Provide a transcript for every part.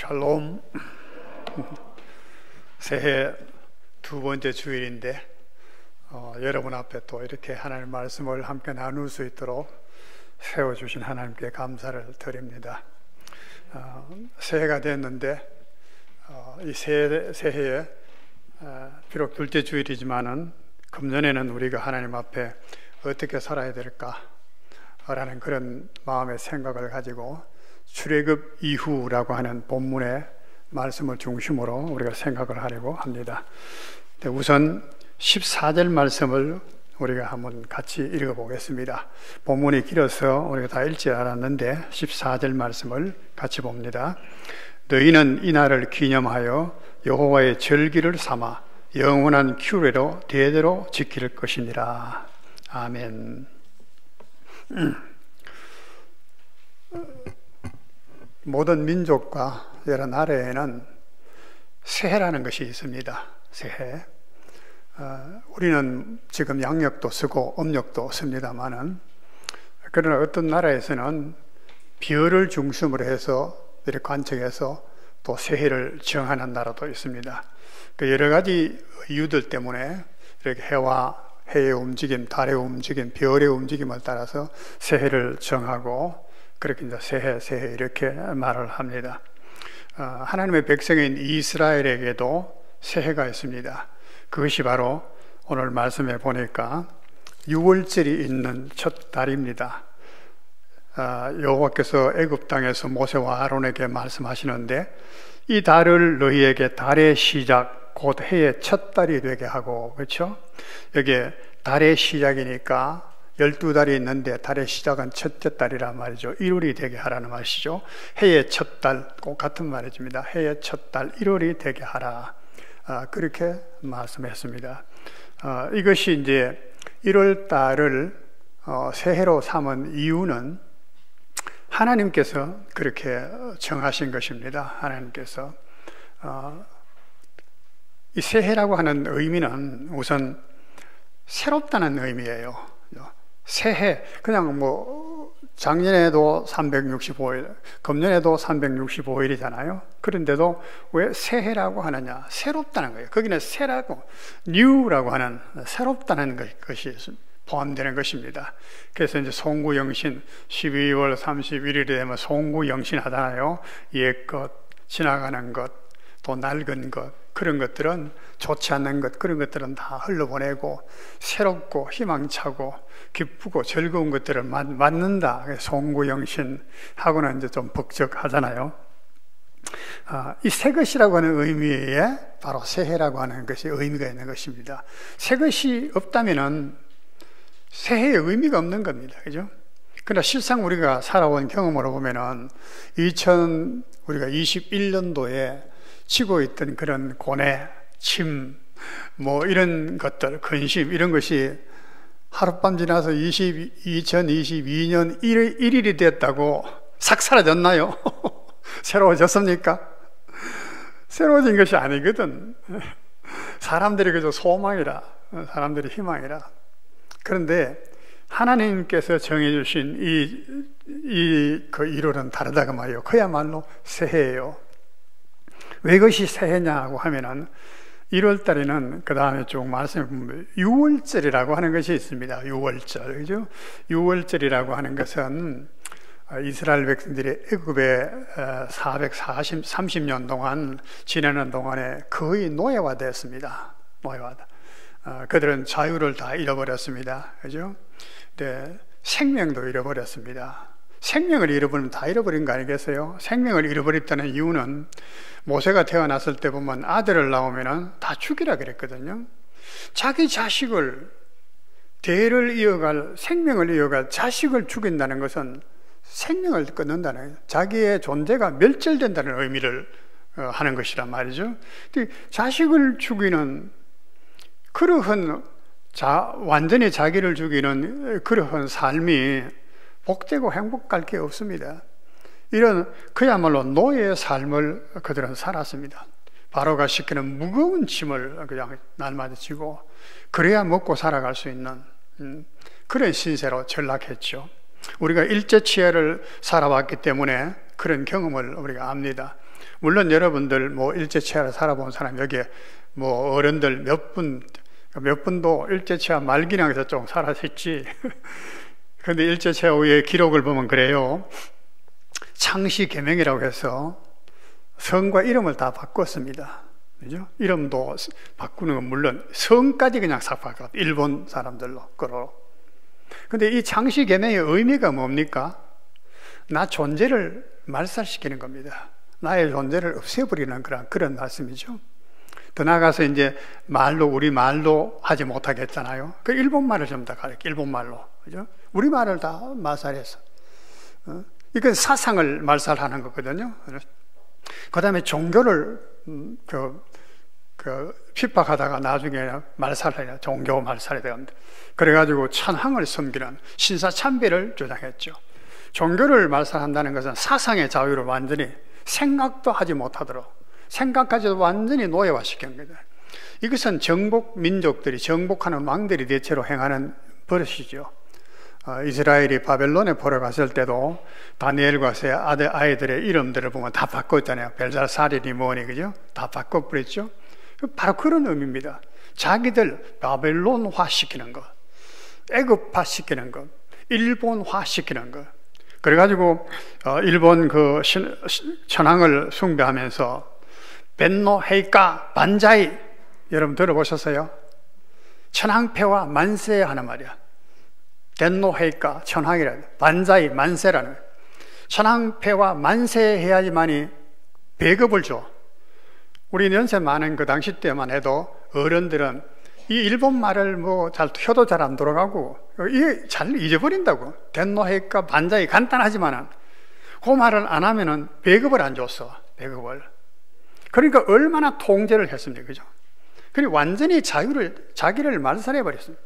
샬롬. 새해 두 번째 주일인데 여러분 앞에 또 이렇게 하나님의 말씀을 함께 나눌 수 있도록 세워주신 하나님께 감사를 드립니다. 새해가 됐는데 이 새해에 비록 둘째 주일이지만은 금년에는 우리가 하나님 앞에 어떻게 살아야 될까 라는 그런 마음의 생각을 가지고 출애굽 이후라고 하는 본문의 말씀을 중심으로 우리가 생각을 하려고 합니다. 우선 14절 말씀을 우리가 한번 같이 읽어보겠습니다. 본문이 길어서 우리가 다 읽지 않았는데 14절 말씀을 같이 봅니다. 너희는 이 날을 기념하여 여호와의 절기를 삼아 영원한 규례로 대대로 지킬 것이니라. 아멘. 모든 민족과 여러 나라에는 새해라는 것이 있습니다. 새해. 우리는 지금 양력도 쓰고 음력도 씁니다만은, 그러나 어떤 나라에서는 별을 중심으로 해서 이렇게 관측해서 또 새해를 정하는 나라도 있습니다. 그 여러 가지 이유들 때문에 이렇게 해와 해의 움직임, 달의 움직임, 별의 움직임을 따라서 새해를 정하고 그렇게 이제 새해 이렇게 말을 합니다. 하나님의 백성인 이스라엘에게도 새해가 있습니다. 그것이 바로 오늘 말씀에 보니까 6월절이 있는 첫 달입니다. 여호와께서 애굽 땅에서 모세와 아론에게 말씀하시는데 이 달을 너희에게 달의 시작 곧 해의 첫 달이 되게 하고, 그렇죠? 여기에 달의 시작이니까 12달이 있는데 달의 시작은 첫째 달이란 말이죠. 1월이 되게 하라는 말이죠. 해의 첫 달, 꼭 같은 말입니다. 해의 첫 달 1월이 되게 하라. 그렇게 말씀했습니다. 이것이 이제 1월 달을 새해로 삼은 이유는 하나님께서 그렇게 정하신 것입니다. 하나님께서 이 새해라고 하는 의미는 우선 새롭다는 의미예요. 새해, 그냥 뭐 작년에도 365일, 금년에도 365일이잖아요. 그런데도 왜 새해라고 하느냐? 새롭다는 거예요. 거기는 새라고, new라고 하는 새롭다는 것이 포함되는 것입니다. 그래서 이제 송구영신 12월 31일이 되면 송구영신 하잖아요. 옛것, 지나가는 것, 또 낡은 것, 그런 것들은 좋지 않는 것, 그런 것들은 다 흘러보내고 새롭고 희망차고 기쁘고 즐거운 것들을 맞는다. 송구영신하고는 이제 좀 북적하잖아요. 이 새 것이라고 하는 의미에 바로 새해라고 하는 것이 의미가 있는 것입니다. 새 것이 없다면은 새해의 의미가 없는 겁니다. 그죠? 그러나 실상 우리가 살아온 경험으로 보면은 우리가 21년도에 치고 있던 그런 고뇌, 침, 뭐 이런 것들, 근심, 이런 것이 하룻밤 지나서 2022년 1일이 됐다고 싹 사라졌나요? 새로워졌습니까? 새로워진 것이 아니거든. 사람들이 그저 소망이라, 사람들이 희망이라. 그런데 하나님께서 정해주신 그 1월은 다르다고 말이에요. 그야말로 새해예요. 왜 그것이 새해냐고 하면은 1월 달에는 그 다음에 쭉 말씀해 보면 6월절이라고 하는 것이 있습니다. 6월절, 그죠? 6월절이라고 하는 것은 이스라엘 백성들이 애굽에 30년 동안 지내는 동안에 거의 노예화됐습니다. 노예화다. 그들은 자유를 다 잃어버렸습니다. 그죠? 네, 생명도 잃어버렸습니다. 생명을 잃어버리면 다 잃어버린 거 아니겠어요? 생명을 잃어버렸다는 이유는 모세가 태어났을 때 보면 아들을 낳으면 다 죽이라 그랬거든요. 자기 자식을, 대를 이어갈, 생명을 이어갈 자식을 죽인다는 것은 생명을 끊는다는, 자기의 존재가 멸절된다는 의미를 하는 것이란 말이죠. 자식을 죽이는 그러한 완전히 자기를 죽이는 그러한 삶이 복되고 행복할 게 없습니다. 이런 그야말로 노예의 삶을 그들은 살았습니다. 바로가 시키는 무거운 짐을 그냥 날마다 지고 그래야 먹고 살아갈 수 있는 그런 신세로 전락했죠. 우리가 일제치하를 살아왔기 때문에 그런 경험을 우리가 압니다. 물론 여러분들 뭐 일제치하를 살아본 사람 여기에 뭐 어른들 몇 분도 일제치하 말기량에서 좀 살았었지. 그런데 일제치하 후에 기록을 보면 그래요. 창시개명이라고 해서 성과 이름을 다 바꿨습니다. 그죠? 이름도 바꾸는 건 물론 성까지 그냥 싹 바꿨어요. 일본 사람들로 거로. 근데 이 창시개명의 의미가 뭡니까? 나 존재를 말살시키는 겁니다. 나의 존재를 없애버리는 그런 말씀이죠. 더 나아가서 이제 우리 말로 하지 못하겠잖아요. 그 일본 말을 좀 더 가르쳐. 일본 말로. 그죠? 우리 말을 다 말살해서. 이건 사상을 말살하는 거거든요. 그 다음에 종교를, 핍박하다가 나중에 말살해야, 종교 말살이 되었는데. 그래가지고 천황을 섬기는 신사참배를 주장했죠. 종교를 말살한다는 것은 사상의 자유를 완전히 생각도 하지 못하도록, 생각까지도 완전히 노예화시킨 겁니다. 이것은 정복 민족들이, 정복하는 왕들이 대체로 행하는 버릇이죠. 이스라엘이 바벨론에 포로 갔을 때도 다니엘과 세 아이들의 이름들을 보면 다 바꿨잖아요. 벨사살이니 뭐니, 그죠? 다 바꿔버렸죠. 바로 그런 의미입니다. 자기들 바벨론화 시키는 것, 애굽화 시키는 것, 일본화 시키는 것. 그래가지고 일본 그 천황을 숭배하면서 벤노 헤이카 반자이, 여러분 들어보셨어요? 천황폐와 만세 하는 말이야. 벤노 헤이카 천황이라, 반자이 만세라는. 천황폐와 만세해야지만이 배급을 줘. 우리 연세 많은 그 당시 때만 해도 어른들은 이 일본 말을 뭐 혀도 잘 안 돌아가고 이게 잘 잊어버린다고. 벤노 헤이카 반자이 간단하지만은 그 말을 안 하면은 배급을 안 줬어. 배급을. 그러니까 얼마나 통제를 했습니까? 그죠? 그리고 완전히 자기를 말살해버렸습니다.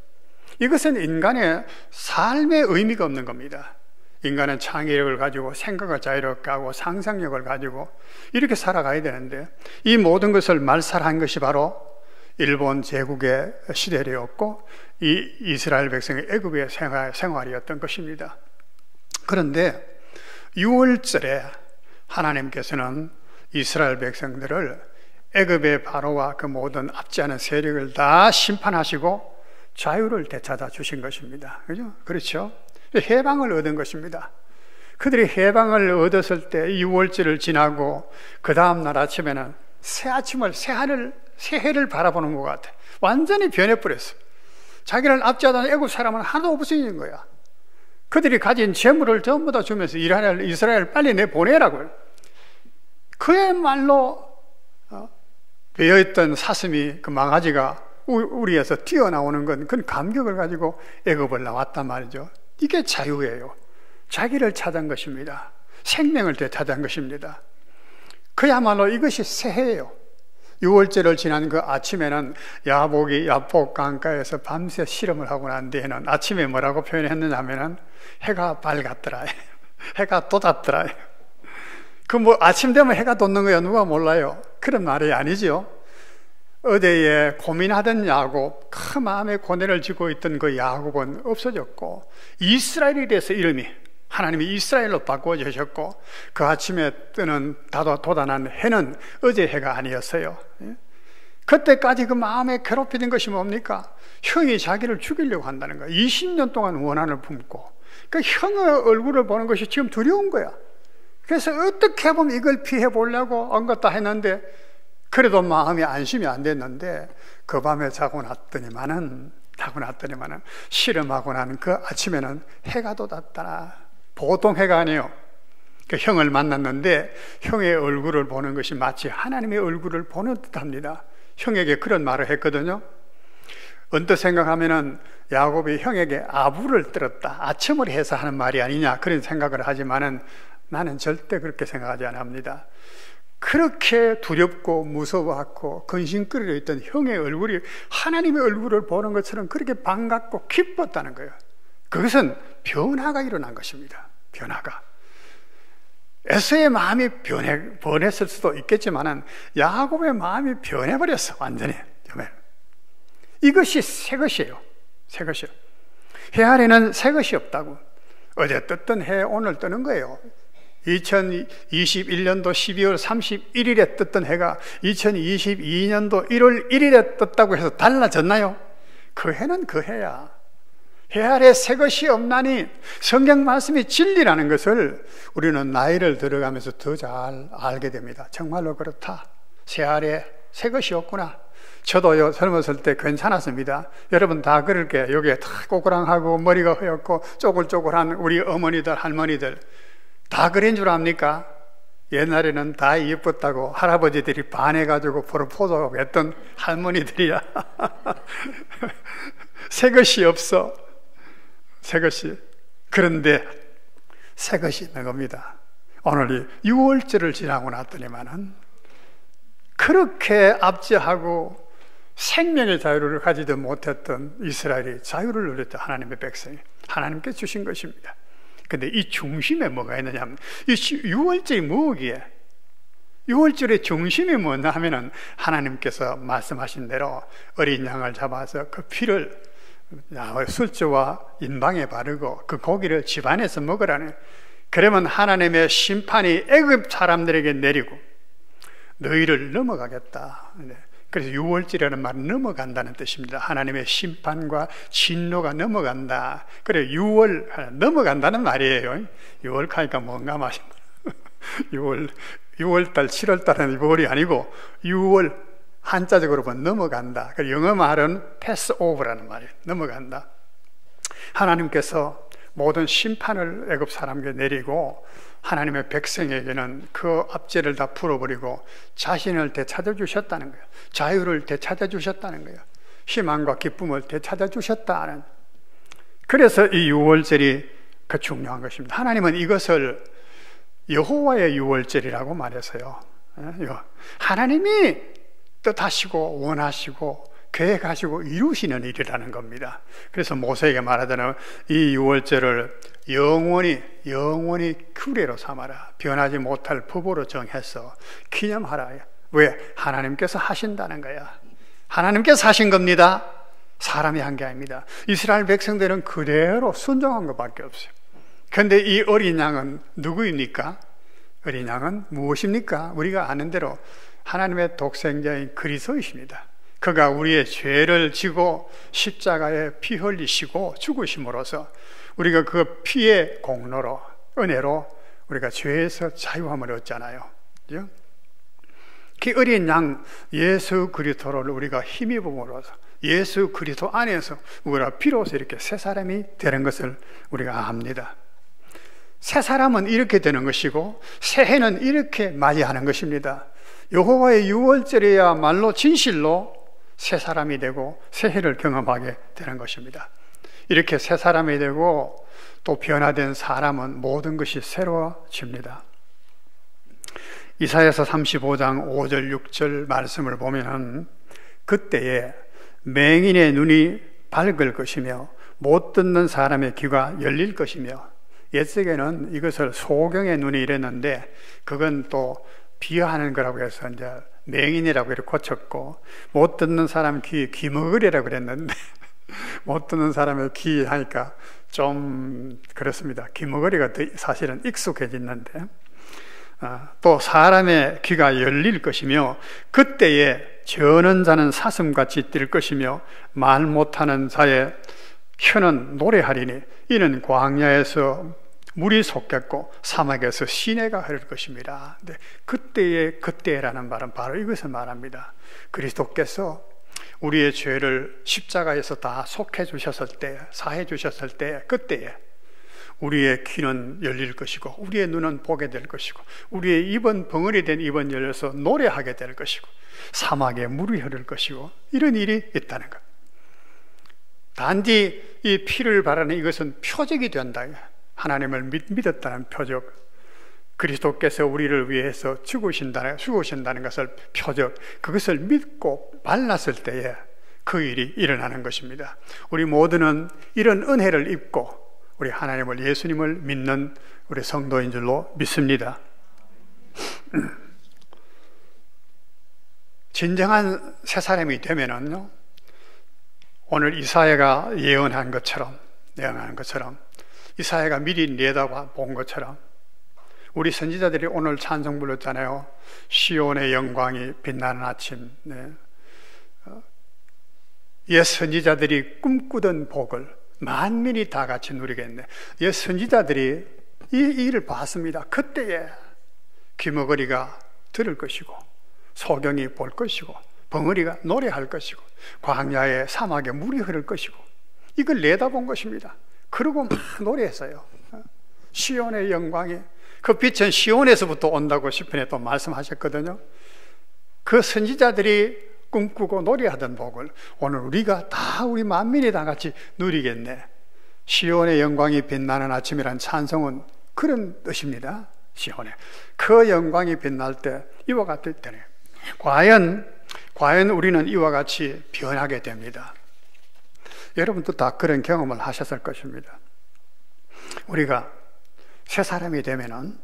이것은 인간의 삶의 의미가 없는 겁니다. 인간은 창의력을 가지고 생각을 자유롭게 하고 상상력을 가지고 이렇게 살아가야 되는데 이 모든 것을 말살한 것이 바로 일본 제국의 시대였고 이 이스라엘 백성의 애굽의 생활이었던 것입니다. 그런데 6월절에 하나님께서는 이스라엘 백성들을 애굽의 바로와 그 모든 앞지 않은 세력을 다 심판하시고 자유를 되찾아 주신 것입니다. 그죠? 그렇죠? 해방을 얻은 것입니다. 그들이 해방을 얻었을 때 6월절을 지나고 그 다음날 아침에는 새 아침을, 새 해를 바라보는 것 같아. 완전히 변해버렸어. 자기를 압제하던 애국 사람은 하나도 없어진 거야. 그들이 가진 재물을 전부 다 주면서 이스라엘 빨리 내보내라고요. 그야말로 베어있던 사슴이, 그 망아지가 우리에서 튀어나오는 건 그건 감격을 가지고 애굽을 나왔단 말이죠. 이게 자유예요. 자기를 찾은 것입니다. 생명을 되찾은 것입니다. 그야말로 이것이 새해예요. 6월절을 지난 그 아침에는 야복이 야복 강가에서 밤새 실험을 하고 난 뒤에는 아침에 뭐라고 표현했느냐 하면은 해가 밝았더라. 해가 돋았더라. 그 뭐 아침 되면 해가 돋는 거야 누가 몰라요? 그런 말이 아니죠. 어제에 고민하던 야곱, 큰 마음의 고뇌를 쥐고 있던 그 야곱은 없어졌고 이스라엘이 돼서 이름이 하나님이 이스라엘로 바꿔주셨고 그 아침에 뜨는 돋아난 해는 어제 해가 아니었어요. 그때까지 그 마음에 괴롭히던 것이 뭡니까? 형이 자기를 죽이려고 한다는 거야. 20년 동안 원한을 품고 그 형의 얼굴을 보는 것이 지금 두려운 거야. 그래서 어떻게 보면 이걸 피해 보려고 엉갔다 했는데 그래도 마음이 안심이 안 됐는데 그 밤에 자고 났더니만은 실험하고 나는 그 아침에는 해가 돋았더라. 보통 해가 아니에요. 그 형을 만났는데 형의 얼굴을 보는 것이 마치 하나님의 얼굴을 보는 듯합니다. 형에게 그런 말을 했거든요. 언뜻 생각하면은 야곱이 형에게 아부를 들었다, 아첨을 해서 하는 말이 아니냐 그런 생각을 하지만은 나는 절대 그렇게 생각하지 않습니다. 그렇게 두렵고 무서워하고 근심거리려 있던 형의 얼굴이 하나님의 얼굴을 보는 것처럼 그렇게 반갑고 기뻤다는 거예요. 그것은 변화가 일어난 것입니다. 변화가. 에서의 마음이 변했을 수도 있겠지만 야곱의 마음이 변해버렸어. 완전히. 이것이 새 것이에요. 새 것이요. 해 아래는 새 것이 없다고. 어제 떴던 해 오늘 뜨는 거예요. 2021년도 12월 31일에 떴던 해가 2022년도 1월 1일에 떴다고 해서 달라졌나요? 그 해는 그 해야. 해 아래 새 것이 없나니, 성경 말씀이 진리라는 것을 우리는 나이를 들어가면서 더 잘 알게 됩니다. 정말로 그렇다. 새 아래 새 것이 없구나. 저도요, 젊었을 때 괜찮았습니다. 여러분 다 그렇게 여기에 다 꼬꾸랑하고 머리가 허옇고 쪼글쪼글한 우리 어머니들, 할머니들 다 그런 줄 압니까? 옛날에는 다 예뻤다고 할아버지들이 반해가지고 프로포즈하고 했던 할머니들이야. 새 것이 없어. 새 것이. 그런데 새 것이 있는 겁니다. 오늘 6월절을 지나고 났더니만은 그렇게 압제하고 생명의 자유를 가지도 못했던 이스라엘이 자유를 누렸다. 하나님의 백성이 하나님께 주신 것입니다. 근데 이 중심에 뭐가 있느냐 하면, 이 6월절이 뭐기에, 6월절의 중심이 뭐냐 하면은 하나님께서 말씀하신 대로 어린 양을 잡아서 그 피를 술주와 인방에 바르고 그 고기를 집안에서 먹으라는, 그러면 하나님의 심판이 애굽 사람들에게 내리고 너희를 넘어가겠다. 그래서 6월절이라는 말은 넘어간다는 뜻입니다. 하나님의 심판과 진노가 넘어간다. 그래 6월 넘어간다는 말이에요. 6월 가니까 뭔가 마시 6월달 7월달은 6월이 아니고 6월 한자적으로 보면 넘어간다. 영어 말은 pass over라는 말이에요. 넘어간다. 하나님께서 모든 심판을 애굽 사람에게 내리고 하나님의 백성에게는 그 압제를 다 풀어버리고 자신을 되찾아 주셨다는 거예요. 자유를 되찾아 주셨다는 거예요. 희망과 기쁨을 되찾아 주셨다는. 그래서 이 6월절이 그 중요한 것입니다. 하나님은 이것을 여호와의 6월절이라고 말해서요, 하나님이 뜻하시고 원하시고 계획하시고 이루시는 일이라는 겁니다. 그래서 모세에게 말하자면 이 6월절을 영원히 규례로 삼아라. 변하지 못할 법으로 정해서 기념하라. 왜? 하나님께서 하신다는 거야. 하나님께서 하신 겁니다. 사람이 한 게 아닙니다. 이스라엘 백성들은 그대로 순종한 것밖에 없어요. 그런데 이 어린 양은 누구입니까? 어린 양은 무엇입니까? 우리가 아는 대로 하나님의 독생자인 그리스도이십니다. 그가 우리의 죄를 지고 십자가에 피 흘리시고 죽으심으로써 우리가 그 피의 공로로, 은혜로 우리가 죄에서 자유함을 얻잖아요. 그죠? 그 어린 양 예수 그리스도를 우리가 힘입음으로써 예수 그리스도 안에서 우리가 비로소 이렇게 새 사람이 되는 것을 우리가 압니다. 새 사람은 이렇게 되는 것이고 새해는 이렇게 맞이하는 것입니다. 여호와의 6월절이야말로 진실로 새 사람이 되고 새해를 경험하게 되는 것입니다. 이렇게 새 사람이 되고 또 변화된 사람은 모든 것이 새로워집니다. 이사야서 35장 5절 6절 말씀을 보면은 그때에 맹인의 눈이 밝을 것이며 못 듣는 사람의 귀가 열릴 것이며, 옛적에는 이것을 소경의 눈이 이랬는데 그건 또 비하하는 거라고 해서 이제 맹인이라고 이렇게 고쳤고, 못 듣는 사람 귀, 귀머거리라고 그랬는데 못 듣는 사람의 귀 하니까 좀 그렇습니다. 귀머거리가 사실은 익숙해졌는데, 또 사람의 귀가 열릴 것이며 그때에 저는 자는 사슴같이 뛸 것이며 말 못하는 자의 혀는 노래하리니 이는 광야에서 물이 솟겠고 사막에서 시내가 흐를 것입니다. 그때라는 말은 바로 이것을 말합니다. 그리스도께서 우리의 죄를 십자가에서 다 속해 주셨을 때, 사해 주셨을 때, 그때에 우리의 귀는 열릴 것이고 우리의 눈은 보게 될 것이고 우리의 입은 벙어리 된 입은 열려서 노래하게 될 것이고 사막에 물이 흐를 것이고, 이런 일이 있다는 것. 단지 이 피를 바라는 이것은 표적이 된다. 하나님을 믿었다는 표적, 그리스도께서 우리를 위해서 죽으신다는 것을 표적, 그것을 믿고 발랐을 때에 그 일이 일어나는 것입니다. 우리 모두는 이런 은혜를 입고 우리 하나님을, 예수님을 믿는 우리 성도인 줄로 믿습니다. 진정한 새 사람이 되면은요, 오늘 이사야가 예언한 것처럼 이사야가 미리 내다본 것처럼 우리 선지자들이 오늘 찬송 불렀잖아요. 시온의 영광이 빛나는 아침. 네. 옛 선지자들이 꿈꾸던 복을 만민이 다 같이 누리겠네. 옛 선지자들이 이 일을 봤습니다. 그때에 귀머거리가 들을 것이고 소경이 볼 것이고 벙어리가 노래할 것이고 광야의 사막에 물이 흐를 것이고 이걸 내다본 것입니다. 그러고 막 노래했어요. 시온의 영광이, 그 빛은 시온에서부터 온다고 시편에 또 말씀하셨거든요. 그 선지자들이 꿈꾸고 노래하던 복을 오늘 우리가 다, 우리 만민이 다 같이 누리겠네. 시온의 영광이 빛나는 아침이란 찬송은 그런 뜻입니다. 시온에 그 영광이 빛날 때 이와 같을 때는 과연 우리는 이와 같이 변하게 됩니다. 여러분도 다 그런 경험을 하셨을 것입니다. 우리가 새 사람이 되면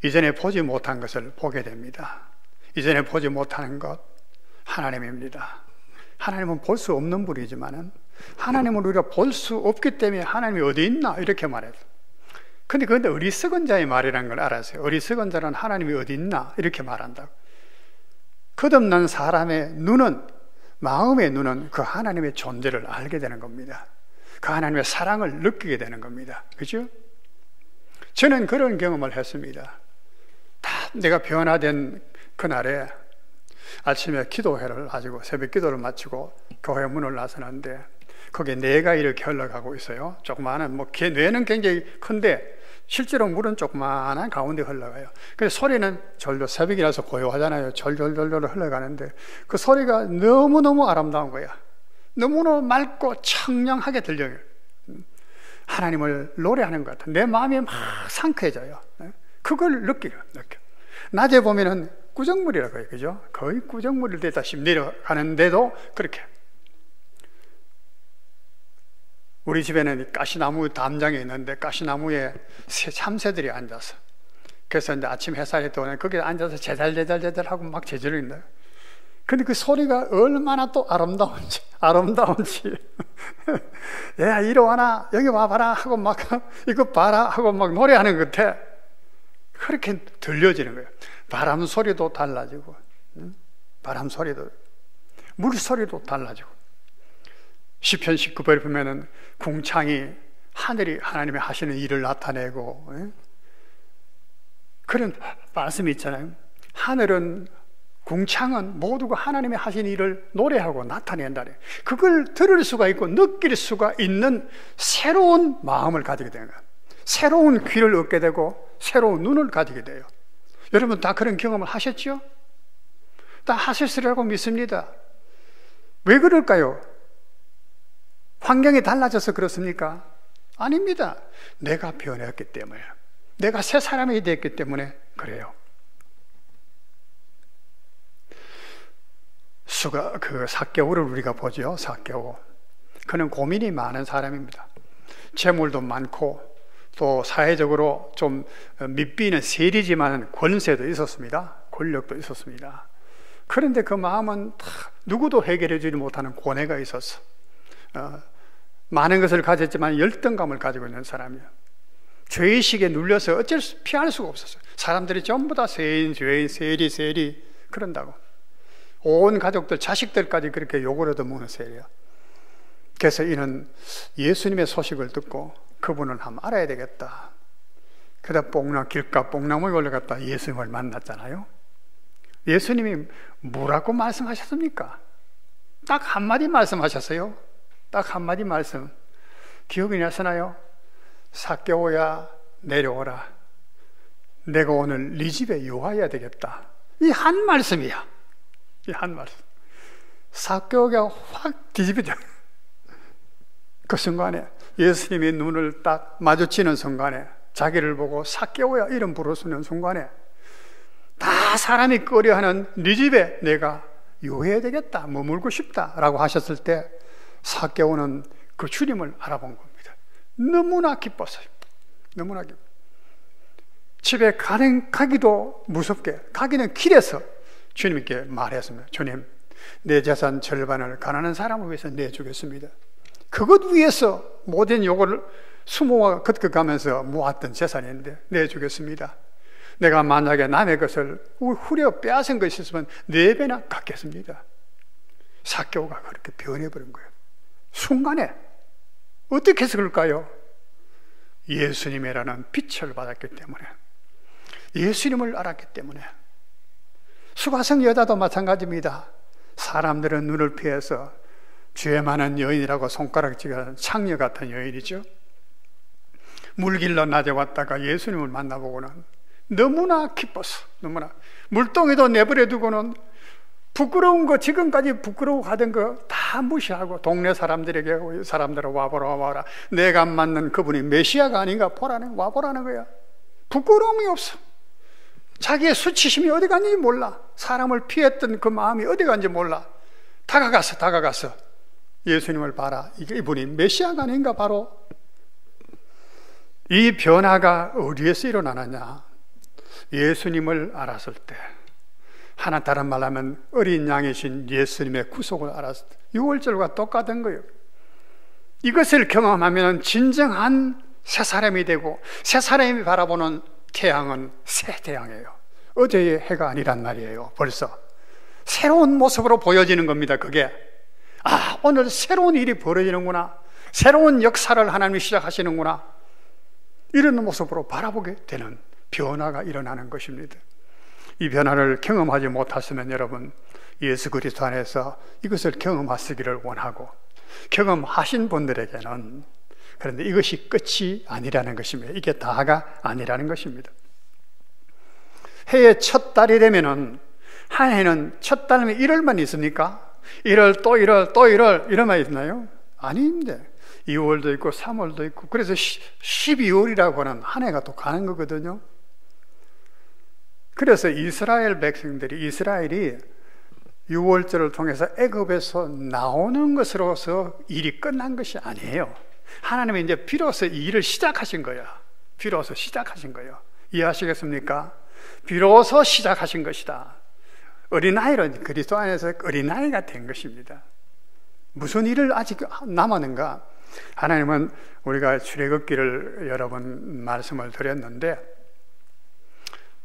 이전에 보지 못한 것을 보게 됩니다. 이전에 보지 못하는 것 하나님입니다. 하나님은 볼 수 없는 분이지만은 하나님을 우리가 볼 수 없기 때문에 하나님이 어디 있나 이렇게 말해요. 근데 어리석은 자의 말이라는 걸 알아세요. 어리석은 자는 하나님이 어디 있나 이렇게 말한다고. 끝없는 사람의 눈은, 마음의 눈은 그 하나님의 존재를 알게 되는 겁니다. 그 하나님의 사랑을 느끼게 되는 겁니다. 그죠? 저는 그런 경험을 했습니다. 다 내가 변화된 그날에 아침에 기도회를 가지고 새벽 기도를 마치고 교회 문을 나서는데 거기에 뇌가 이렇게 흘러가고 있어요. 조그마한, 뇌는 굉장히 큰데 실제로 물은 조그마한 가운데 흘러가요. 그래서 소리는 절로, 새벽이라서 고요하잖아요. 절절절절 흘러가는데 그 소리가 너무너무 아름다운 거야. 너무너무 맑고 청량하게 들려요. 하나님을 노래하는 것 같아. 내 마음이 막 상쾌해져요. 그걸 느껴. 낮에 보면은 꾸정물이라고 해요. 그죠? 거의 꾸정물일 때 다시 내려가는데도 그렇게. 우리 집에는 가시나무 담장이 있는데 가시나무에 참새들이 앉아서, 그래서 이제 아침 햇살이 들어오면 거기에 앉아서 제잘제잘 하고 막 제지르는데, 근데 그 소리가 얼마나 또 아름다운지 야 이리 와라, 여기 와봐라 하고 막 이거 봐라 하고 막 노래하는 것 같아. 그렇게 들려지는 거예요. 바람 소리도 달라지고, 바람 소리도, 물 소리도 달라지고. 시편 19편에 보면은 궁창이 하늘이 하나님의 하시는 일을 나타내고, 그런 말씀이 있잖아요. 하늘은, 궁창은 모두가 하나님의 하신 일을 노래하고 나타낸다래. 그걸 들을 수가 있고 느낄 수가 있는 새로운 마음을 가지게 되는 거예요. 새로운 귀를 얻게 되고 새로운 눈을 가지게 돼요. 여러분 다 그런 경험을 하셨죠? 다 하셨으리라고 믿습니다. 왜 그럴까요? 환경이 달라져서 그렇습니까? 아닙니다. 내가 변했기 때문에, 내가 새 사람이 됐기 때문에 그래요. 삭개오를 우리가 보죠. 삭개오. 그는 고민이 많은 사람입니다. 재물도 많고 또 사회적으로 좀 밑비는 세리지만 권세도 있었습니다. 권력도 있었습니다. 그런데 그 마음은 누구도 해결해 주지 못하는 고뇌가 있었어. 많은 것을 가졌지만 열등감을 가지고 있는 사람이에요. 죄의식에 눌려서 피할 수가 없었어요. 사람들이 전부 다 죄인, 세리 그런다고. 온 가족들, 자식들까지 그렇게 욕을 얻어먹는 셈이에요. 그래서 이는 예수님의 소식을 듣고 그분을 한번 알아야 되겠다. 그러다 길가 뽕나무에 올라갔다 예수님을 만났잖아요. 예수님이 뭐라고 말씀하셨습니까? 딱 한마디 말씀하셨어요. 딱 한마디 말씀. 기억이 나시나요? 삭개오야 내려오라. 내가 오늘 네 집에 요하여야 되겠다. 이 한 말씀이야. 이 한 말씀. 삭개오가 확 뒤집어져. 그 순간에 예수님이 눈을 딱 마주치는 순간에 자기를 보고 삭개오야 이름 부르시는 순간에 다 사람이 꺼려하는 네 집에 내가 요해야 되겠다, 머물고 싶다라고 하셨을 때 삭개오는 그 주님을 알아본 겁니다. 너무나 기뻤어요. 너무나 기뻤어요. 집에 가기도 무섭게, 가기는 길에서 주님께 말했습니다. 주님, 내 재산 절반을 가난한 사람을 위해서 내주겠습니다. 그것 위해서 모든 요구를 수모와 긋긋가면서 모았던 재산인데 내주겠습니다. 내가 만약에 남의 것을 후려 빼앗은 것이 있으면 4배나 갚겠습니다. 삭개오가 그렇게 변해버린 거예요. 순간에. 어떻게 해서 그럴까요? 예수님이라는 빛을 받았기 때문에, 예수님을 알았기 때문에. 수가성 여자도 마찬가지입니다. 사람들은 눈을 피해서 죄 많은 여인이라고 손가락질하는 창녀 같은 여인이죠. 물길로 낮에 왔다가 예수님을 만나보고는 너무나 기뻤어. 너무나. 물동이도 내버려 두고는 부끄러운 거, 지금까지 부끄러워하던 거 다 무시하고 동네 사람들에게, 사람들아 와보라 와보라, 내가 만난 그분이 메시아가 아닌가 보라는, 와보라는 거야. 부끄러움이 없어. 자기의 수치심이 어디 갔는지 몰라. 사람을 피했던 그 마음이 어디 갔는지 몰라. 다가가서 예수님을 봐라. 이분이 메시아가 아닌가. 바로 이 변화가 어디에서 일어나느냐? 예수님을 알았을 때, 하나 다른 말로 하면 어린 양이신 예수님의 구속을 알았을 때, 6월절과 똑같은 거예요. 이것을 경험하면 진정한 새 사람이 되고, 새 사람이 바라보는 태양은 새 태양이에요. 어제의 해가 아니란 말이에요. 벌써 새로운 모습으로 보여지는 겁니다. 그게 오늘 새로운 일이 벌어지는구나, 새로운 역사를 하나님이 시작하시는구나, 이런 모습으로 바라보게 되는 변화가 일어나는 것입니다. 이 변화를 경험하지 못하시면 여러분, 예수 그리스도 안에서 이것을 경험하시기를 원하고, 경험하신 분들에게는, 그런데 이것이 끝이 아니라는 것입니다. 이게 다가 아니라는 것입니다. 해의 첫 달이 되면은, 한 해는 첫 달이면 1월만 있습니까? 1월 또 1월 또 1월 이런만 있나요? 아닙니다. 2월도 있고 3월도 있고, 그래서 12월이라고 하는 한 해가 또 가는 거거든요. 그래서 이스라엘 백성들이, 이스라엘이 6월절을 통해서 애굽에서 나오는 것으로서 일이 끝난 것이 아니에요. 하나님이 이제 비로소 이 일을 시작하신 거야. 비로소 시작하신 거예요. 이해하시겠습니까? 비로소 시작하신 것이다. 어린아이로, 그리스도 안에서 어린아이가 된 것입니다. 무슨 일을 아직 남았는가? 하나님은, 우리가 출애굽기를 여러 번 말씀을 드렸는데,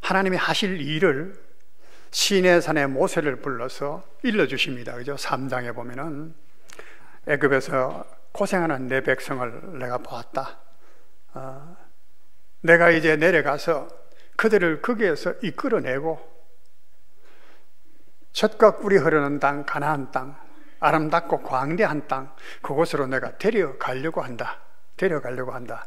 하나님이 하실 일을 시내산에 모세를 불러서 일러주십니다. 그죠? 3장에 보면은, 애굽에서 고생하는 내 백성을 내가 보았다. 내가 이제 내려가서 그들을 거기에서 이끌어내고, 젖과 꿀이 흐르는 땅, 가나안 땅, 아름답고 광대한 땅, 그곳으로 내가 데려가려고 한다. 데려가려고 한다.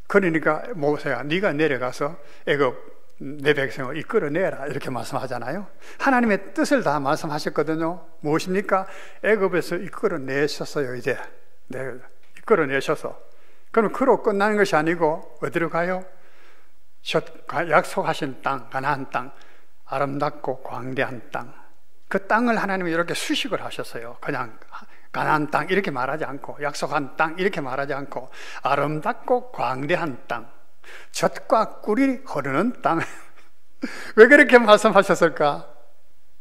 그러니까 모세야, 네가 내려가서 애굽 내 백성을 이끌어내라, 이렇게 말씀하잖아요. 하나님의 뜻을 다 말씀하셨거든요. 무엇입니까? 애굽에서 이끌어내셨어요. 이제 이끌어내셔서, 그럼 그로 끝나는 것이 아니고 어디로 가요? 약속하신 땅, 가나안 땅, 아름답고 광대한 땅, 그 땅을 하나님이 이렇게 수식을 하셨어요. 그냥 가나안 땅 이렇게 말하지 않고, 약속한 땅 이렇게 말하지 않고, 아름답고 광대한 땅, 젖과 꿀이 흐르는 땅. 왜 그렇게 말씀하셨을까?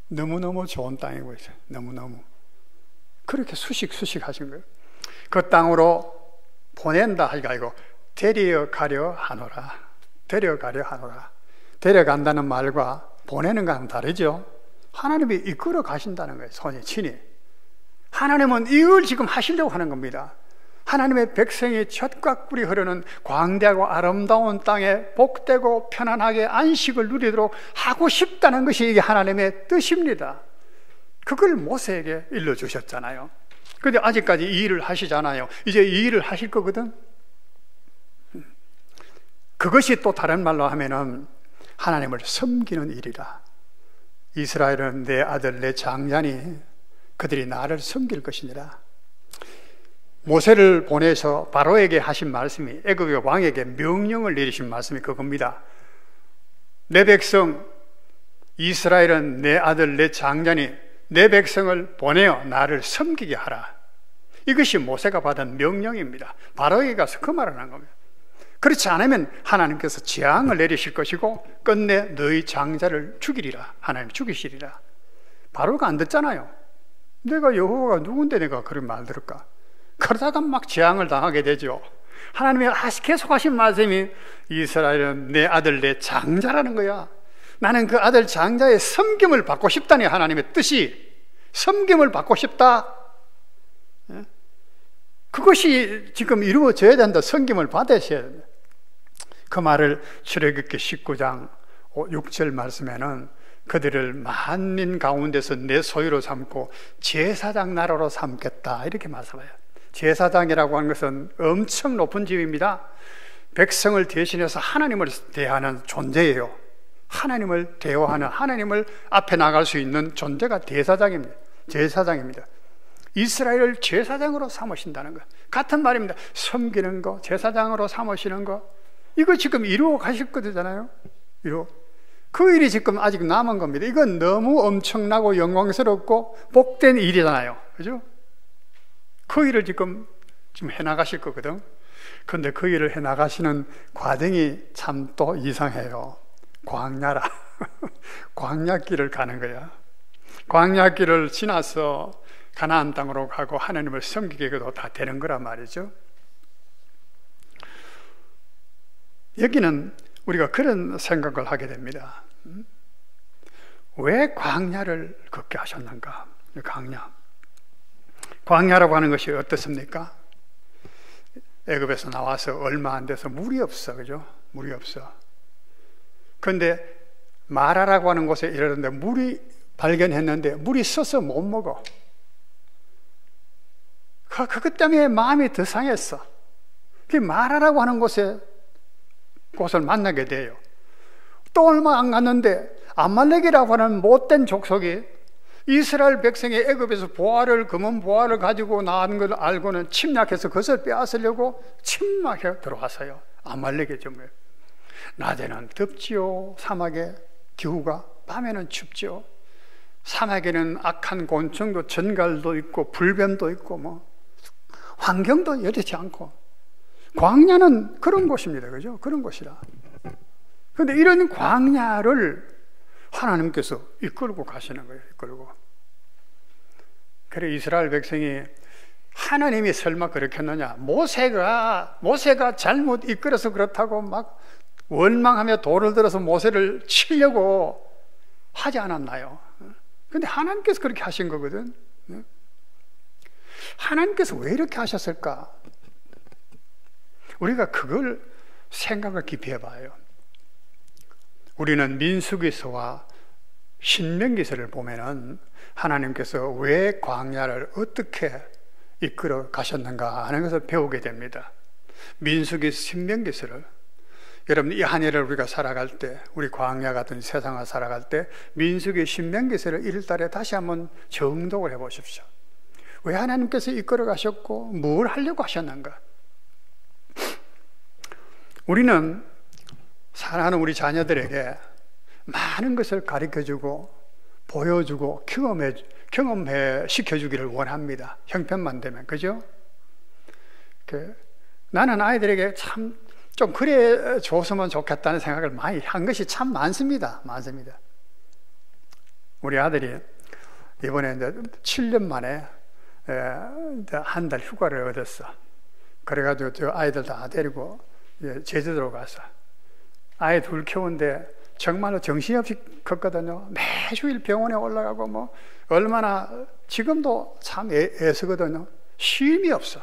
너무너무 좋은 땅이고, 너무너무 그렇게 수식하신 거예요. 그 땅으로 보낸다 하기가 아니고 데려가려 하노라. 데려가려 하노라. 데려간다는 말과 보내는 거는 다르죠. 하나님이 이끌어 가신다는 거예요. 손이 친히. 하나님은 이걸 지금 하시려고 하는 겁니다. 하나님의 백성이 젖과 꿀이 흐르는 광대하고 아름다운 땅에 복되고 편안하게 안식을 누리도록 하고 싶다는 것이 이게 하나님의 뜻입니다. 그걸 모세에게 일러주셨잖아요. 그런데 아직까지 이 일을 하시잖아요. 이제 이 일을 하실 거거든. 그것이 또 다른 말로 하면은 하나님을 섬기는 일이라. 이스라엘은 내 아들 내 장자니 그들이 나를 섬길 것이니라. 모세를 보내서 바로에게 하신 말씀이, 애굽의 왕에게 명령을 내리신 말씀이 그겁니다. 내 백성 이스라엘은 내 아들 내 장자니 내 백성을 보내어 나를 섬기게 하라. 이것이 모세가 받은 명령입니다. 바로에게 가서 그 말을 한 겁니다. 그렇지 않으면 하나님께서 재앙을 내리실 것이고 끝내 너희 장자를 죽이리라. 하나님 죽이시리라. 바로가 안 듣잖아요. 내가 여호와가 누군데 내가 그런 말 들을까? 그러다가 막 재앙을 당하게 되죠. 하나님이 계속 하신 말씀이 이스라엘은 내 아들 내 장자라는 거야. 나는 그 아들 장자의 섬김을 받고 싶다니, 하나님의 뜻이. 섬김을 받고 싶다. 그것이 지금 이루어져야 된다. 섬김을 받으셔야 된다. 그 말을 출애굽기 19장 6절 말씀에는 그들을 만민 가운데서 내 소유로 삼고 제사장 나라로 삼겠다, 이렇게 말씀해요. 제사장이라고 하는 것은 엄청 높은 지위입니다. 백성을 대신해서 하나님을 대하는 존재예요. 하나님을 대화하는, 하나님을 앞에 나갈 수 있는 존재가 제사장입니다. 이스라엘을 제사장으로 삼으신다는 것, 같은 말입니다. 섬기는 거, 제사장으로 삼으시는 거, 이거 지금 이루어 가실 거잖아요. 그 일이 지금 아직 남은 겁니다. 이건 너무 엄청나고 영광스럽고 복된 일이잖아요. 그죠? 그 일을 지금 해나가실 거거든. 그런데 그 일을 해나가시는 과정이 참 또 이상해요. 광야라. 광야길을 가는 거야. 광야길을 지나서 가나안 땅으로 가고 하나님을 섬기게 해도 다 되는 거란 말이죠. 여기는 우리가 그런 생각을 하게 됩니다. 왜 광야를 걷게 하셨는가? 광야라고 하는 것이 어떻습니까? 애굽에서 나와서 얼마 안 돼서 물이 없어, 그죠? 물이 없어. 그런데 마라라고 하는 곳에 이르렀는데 물이 발견했는데 물이 써서 못 먹어. 그것 때문에 마음이 더 상했어. 그 마라라고 하는 곳을 만나게 돼요. 또 얼마 안 갔는데 아말렉이라고 하는 못된 족속이 이스라엘 백성이 애굽에서 금은 보화를 가지고 나온 걸 알고는 침략해서 그것을 빼앗으려고 침략해 들어왔어요. 아말렉의 정말. 낮에는 덥지요. 사막의 기후가. 밤에는 춥지요. 사막에는 악한 곤충도, 전갈도 있고 불뱀도 있고 뭐 환경도 여의치 않고. 광야는 그런 곳입니다. 그죠? 그런 곳이라. 그런데 이런 광야를 하나님께서 이끌고 가시는 거예요. 이끌고. 그래 이스라엘 백성이 하나님이 설마 그렇겠느냐? 모세가 잘못 이끌어서 그렇다고 막 원망하며 돌을 들어서 모세를 치려고 하지 않았나요? 그런데 하나님께서 그렇게 하신 거거든. 하나님께서 왜 이렇게 하셨을까? 우리가 그걸 생각을 깊이 해봐요. 우리는 민수기서와 신명기서를 보면은 하나님께서 왜 광야를 어떻게 이끌어 가셨는가 하는 것을 배우게 됩니다. 민수기, 신명기서를 여러분 이 한 해를 우리가 살아갈 때, 우리 광야 같은 세상을 살아갈 때 민수기, 신명기서를 1달에 다시 한번 정독을 해보십시오. 왜 하나님께서 이끌어 가셨고 뭘 하려고 하셨는가? 우리는 사랑하는 우리 자녀들에게 많은 것을 가르쳐주고 보여주고 경험해 시켜주기를 원합니다. 형편만 되면. 그죠? 나는 아이들에게 참 좀 그래 줬으면 좋겠다는 생각을 많이 한 것이 참 많습니다. 우리 아들이 이번에 이제 7년 만에 한 달 휴가를 얻었어. 그래가지고 저 아이들 다 데리고 제주도로 가서 아이 둘 키우는데 정말로 정신없이 컸거든요. 매주일 병원에 올라가고 뭐 얼마나 지금도 참 애쓰거든요. 쉼이 없어.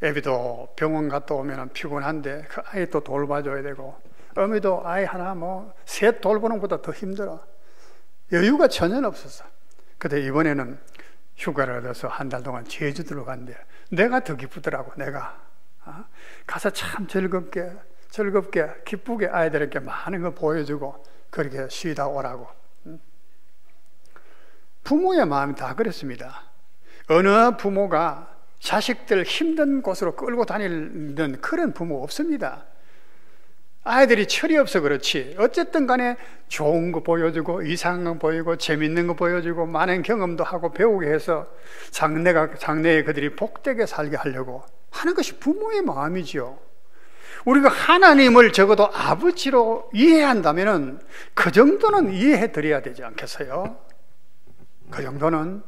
애비도 병원 갔다 오면 피곤한데 그 아이 또 돌봐줘야 되고, 어미도 아이 하나 뭐 셋 돌보는 것보다 더 힘들어. 여유가 전혀 없었어. 근데 이번에는 휴가를 얻어서 한 달 동안 제주도로 간대. 내가 더 기쁘더라고. 내가 가서 참 즐겁게 기쁘게 아이들에게 많은 거 보여주고 그렇게 쉬다 오라고. 부모의 마음이 다 그렇습니다. 어느 부모가 자식들 힘든 곳으로 끌고 다니는 그런 부모 없습니다. 아이들이 철이 없어 그렇지 어쨌든 간에 좋은 거 보여주고 이상한 거 보이고 재밌는 거 보여주고 많은 경험도 하고 배우게 해서 장래에 그들이 복되게 살게 하려고 하는 것이 부모의 마음이지요. 우리가 하나님을 적어도 아버지로 이해한다면 그 정도는 이해해 드려야 되지 않겠어요? 그 정도는.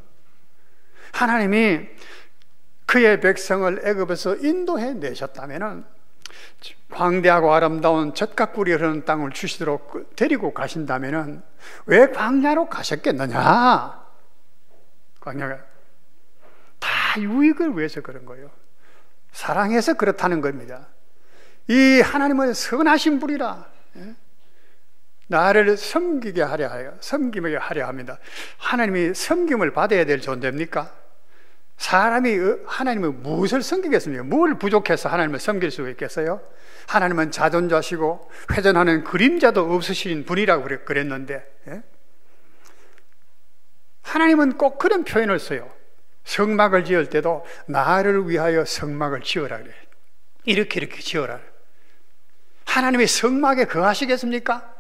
하나님이 그의 백성을 애굽에서 인도해 내셨다면은 광대하고 아름다운 젖과 꿀이 흐르는 땅을 주시도록 데리고 가신다면은 왜 광야로 가셨겠느냐? 광야가 다 유익을 위해서 그런 거예요. 사랑해서 그렇다는 겁니다. 이 하나님은 선하신 분이라 나를 섬기게 하려 합니다. 하나님이 섬김을 받아야 될 존재입니까? 사람이 하나님을 무엇을 섬기겠습니까? 뭘 부족해서 하나님을 섬길 수 있겠어요? 하나님은 자존자시고 회전하는 그림자도 없으신 분이라고 그랬는데 하나님은 꼭 그런 표현을 써요. 성막을 지을 때도 나를 위하여 성막을 지어라 그래요. 이렇게 지어라. 하나님이 성막에 거하시겠습니까?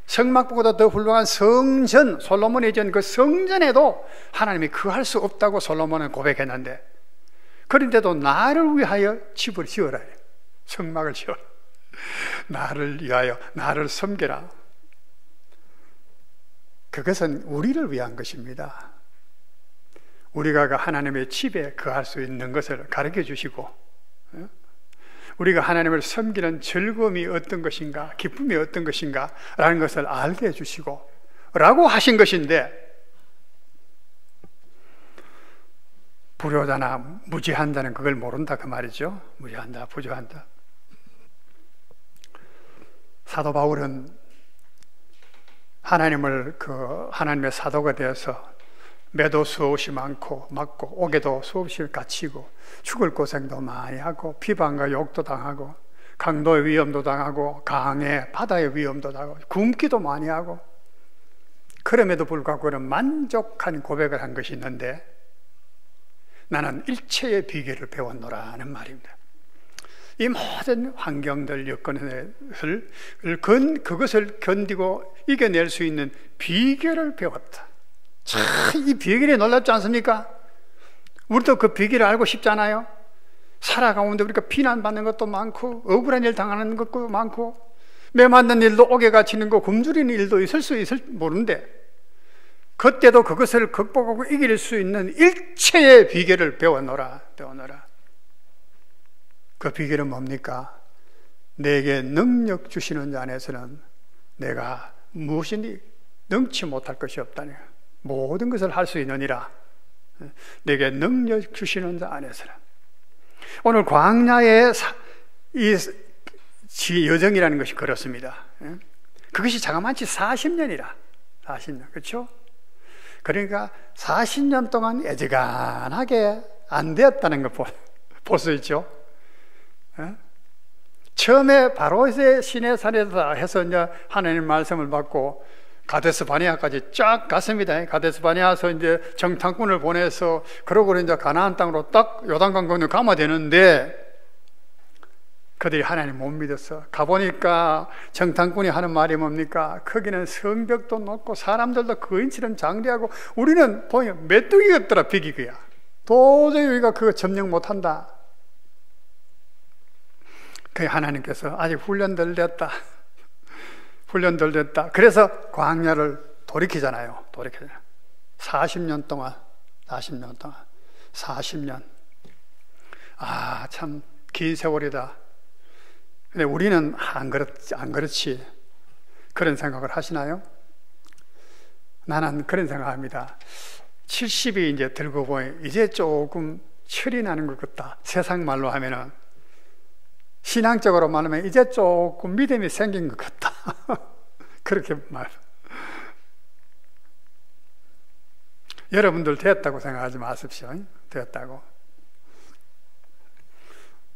성막보다 더 훌륭한 성전, 솔로몬이 지은 그 성전에도 하나님이 거할 수 없다고 솔로몬은 고백했는데, 그런데도 나를 위하여 집을 지어라. 성막을 지어라. 나를 위하여, 나를 섬겨라. 그것은 우리를 위한 것입니다. 우리가 그 하나님의 집에 거할 수 있는 것을 가르쳐 주시고, 우리가 하나님을 섬기는 즐거움이 어떤 것인가, 기쁨이 어떤 것인가 라는 것을 알게 해주시고 라고 하신 것인데, 불효자나 무지한다는 그걸 모른다 그 말이죠. 무지한다, 부조한다. 사도 바울은 하나님의 사도가 되어서 매도 수없이 많고 맞고 옥에도 수없이 갇히고 죽을 고생도 많이 하고 비방과 욕도 당하고 강도의 위험도 당하고 강의 바다의 위험도 당하고 굶기도 많이 하고, 그럼에도 불구하고 그는 만족한 고백을 한 것이 있는데, 나는 일체의 비결을 배웠노라는 말입니다. 이 모든 환경들, 여건을 그것을 견디고 이겨낼 수 있는 비결을 배웠다. 참, 이 비결이 놀랍지 않습니까? 우리도 그 비결을 알고 싶잖아요. 살아가는데 우리가 비난받는 것도 많고 억울한 일 당하는 것도 많고 매 맞는 일도 옥에 갇히는 거, 굶주리는 일도 있을 모르는데, 그때도 그것을 극복하고 이길 수 있는 일체의 비결을 배워놓으라. 그 비결은 뭡니까? 내게 능력 주시는 자 안에서는 내가 무엇이니 능치 못할 것이 없다니, 모든 것을 할 수 있느니라. 내게 능력 주시는 자 안에서는. 오늘 광야의 이 여정이라는 것이 그렇습니다. 그것이 자그마치 40년이라. 40년, 그렇죠? 그러니까 40년 동안 애지간하게 안 되었다는 걸 볼 수 있죠. 처음에 바로의 시내산에서 해서 이제 하나님 말씀을 받고 가데스 바네아까지 쫙 갔습니다. 가데스 바네아서 이제 정탐꾼을 보내서 그러고 이제 가나안 땅으로 딱 요단강 건너 가면 되는데, 그들이 하나님 못 믿었어. 가보니까 정탐꾼이 하는 말이 뭡니까? 거기는 성벽도 높고 사람들도 거인처럼 장대하고 우리는 보면 메뚜기 같더라, 비기그야. 도저히 우리가 그거 점령 못한다. 그 하나님께서 아직 훈련들 됐다. 그래서 광야를 돌이키잖아요. 40년 동안. 아, 참 긴 세월이다. 근데 우리는 안 그렇지. 그런 생각을 하시나요? 나는 그런 생각합니다. 70이 이제 들고 보니 이제 조금 철이 나는 것 같다. 세상 말로 하면은, 신앙적으로 말하면 이제 조금 믿음이 생긴 것 같다. 그렇게 말. 여러분들 됐다고 생각하지 마십시오. 됐다고.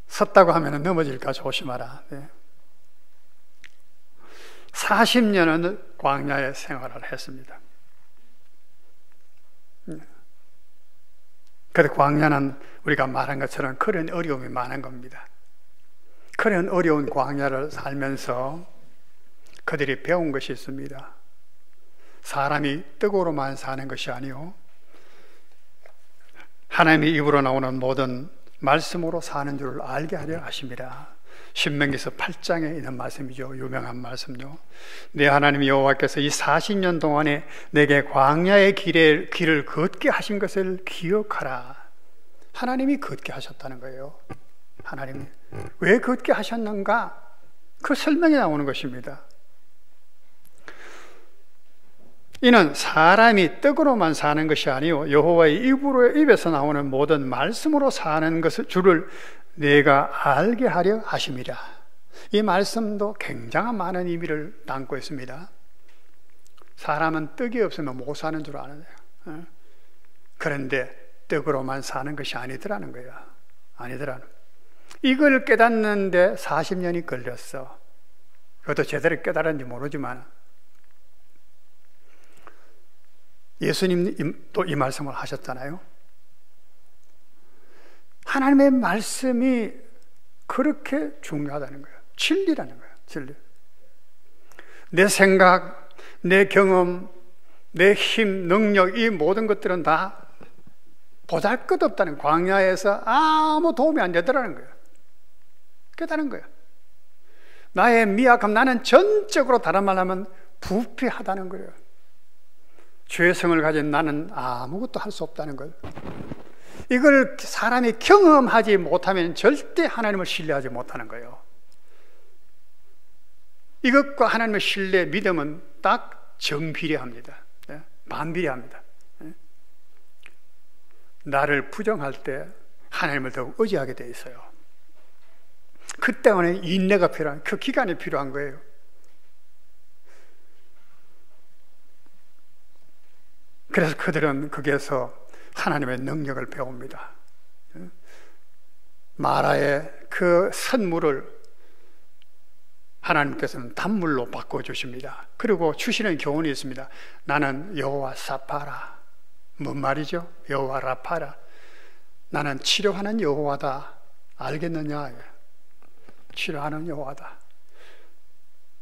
섰다고 하면 넘어질까 조심하라. 네. 40년은 광야의 생활을 했습니다. 그래서 광야는 우리가 말한 것처럼 그런 어려움이 많은 겁니다. 그런 어려운 광야를 살면서 그들이 배운 것이 있습니다. 사람이 떡으로만 사는 것이 아니요, 하나님의 입으로 나오는 모든 말씀으로 사는 줄을 알게 하려 하십니다. 신명기서 8장에 있는 말씀이죠. 유명한 말씀요. 내 하나님 여호와께서 이 40년 동안에 내게 광야의 길을 걷게 하신 것을 기억하라. 하나님이 걷게 하셨다는 거예요. 하나님이 왜 걷게 하셨는가? 그 설명이 나오는 것입니다. 이는 사람이 떡으로만 사는 것이 아니요 여호와의 입에서 나오는 모든 말씀으로 사는 것을 주를 내가 알게 하려 하심이라. 이 말씀도 굉장한 많은 의미를 담고 있습니다. 사람은 떡이 없으면 못 사는 줄 아는데요. 그런데 떡으로만 사는 것이 아니더라는 거예요. 아니더라는. 이걸 깨닫는데 40년이 걸렸어. 그것도 제대로 깨달았는지 모르지만 예수님도 이 말씀을 하셨잖아요. 하나님의 말씀이 그렇게 중요하다는 거예요. 진리라는 거예요. 진리. 내 생각, 내 경험, 내 힘, 능력, 이 모든 것들은 다 보잘것없다는, 광야에서 아무 도움이 안 되더라는 거예요. 깨달은 거예요. 나의 미약함, 나는 전적으로 다른 말로 하면 부패하다는 거예요. 죄성을 가진 나는 아무것도 할 수 없다는 걸. 이걸 사람이 경험하지 못하면 절대 하나님을 신뢰하지 못하는 거예요. 이것과 하나님의 신뢰, 믿음은 딱 정비례합니다. 반비례합니다. 나를 부정할 때 하나님을 더욱 의지하게 돼 있어요. 그 때문에 인내가 필요한, 그 기간이 필요한 거예요. 그래서 그들은 거기에서 하나님의 능력을 배웁니다. 마라의 그 선물을 하나님께서는 단물로 바꿔주십니다. 그리고 주시는 교훈이 있습니다. 나는 여호와 사파라. 뭔 말이죠? 여호와 라파라. 나는 치료하는 여호와다. 알겠느냐? 치료하는 여호와다.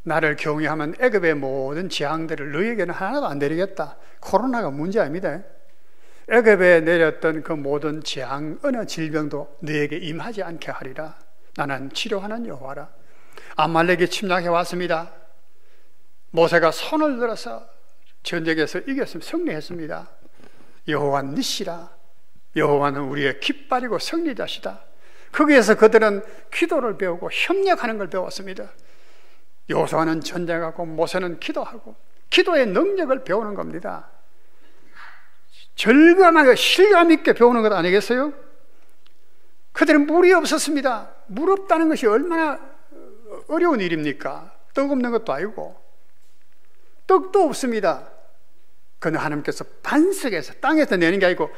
나를 경외하면 애굽의 모든 재앙들을 너희에게는 하나도 안 내리겠다. 코로나가 문제 아닙니다. 애굽에 내렸던 그 모든 재앙, 어느 질병도 너희에게 임하지 않게 하리라. 나는 치료하는 여호와라. 아말렉이 침략해 왔습니다. 모세가 손을 들어서 전쟁에서 이겼습니다. 승리했습니다. 여호와 니시라. 여호와는 우리의 깃발이고 승리자시다. 거기에서 그들은 기도를 배우고 협력하는 걸 배웠습니다. 여호수아는 전쟁하고 모세는 기도하고 기도의 능력을 배우는 겁니다. 절감하게 실감 있게 배우는 것 아니겠어요? 그들은 물이 없었습니다. 물 없다는 것이 얼마나 어려운 일입니까? 떡 없는 것도 아니고 떡도 없습니다. 그러나 하나님께서 반석에서, 땅에서 내는 게 아니고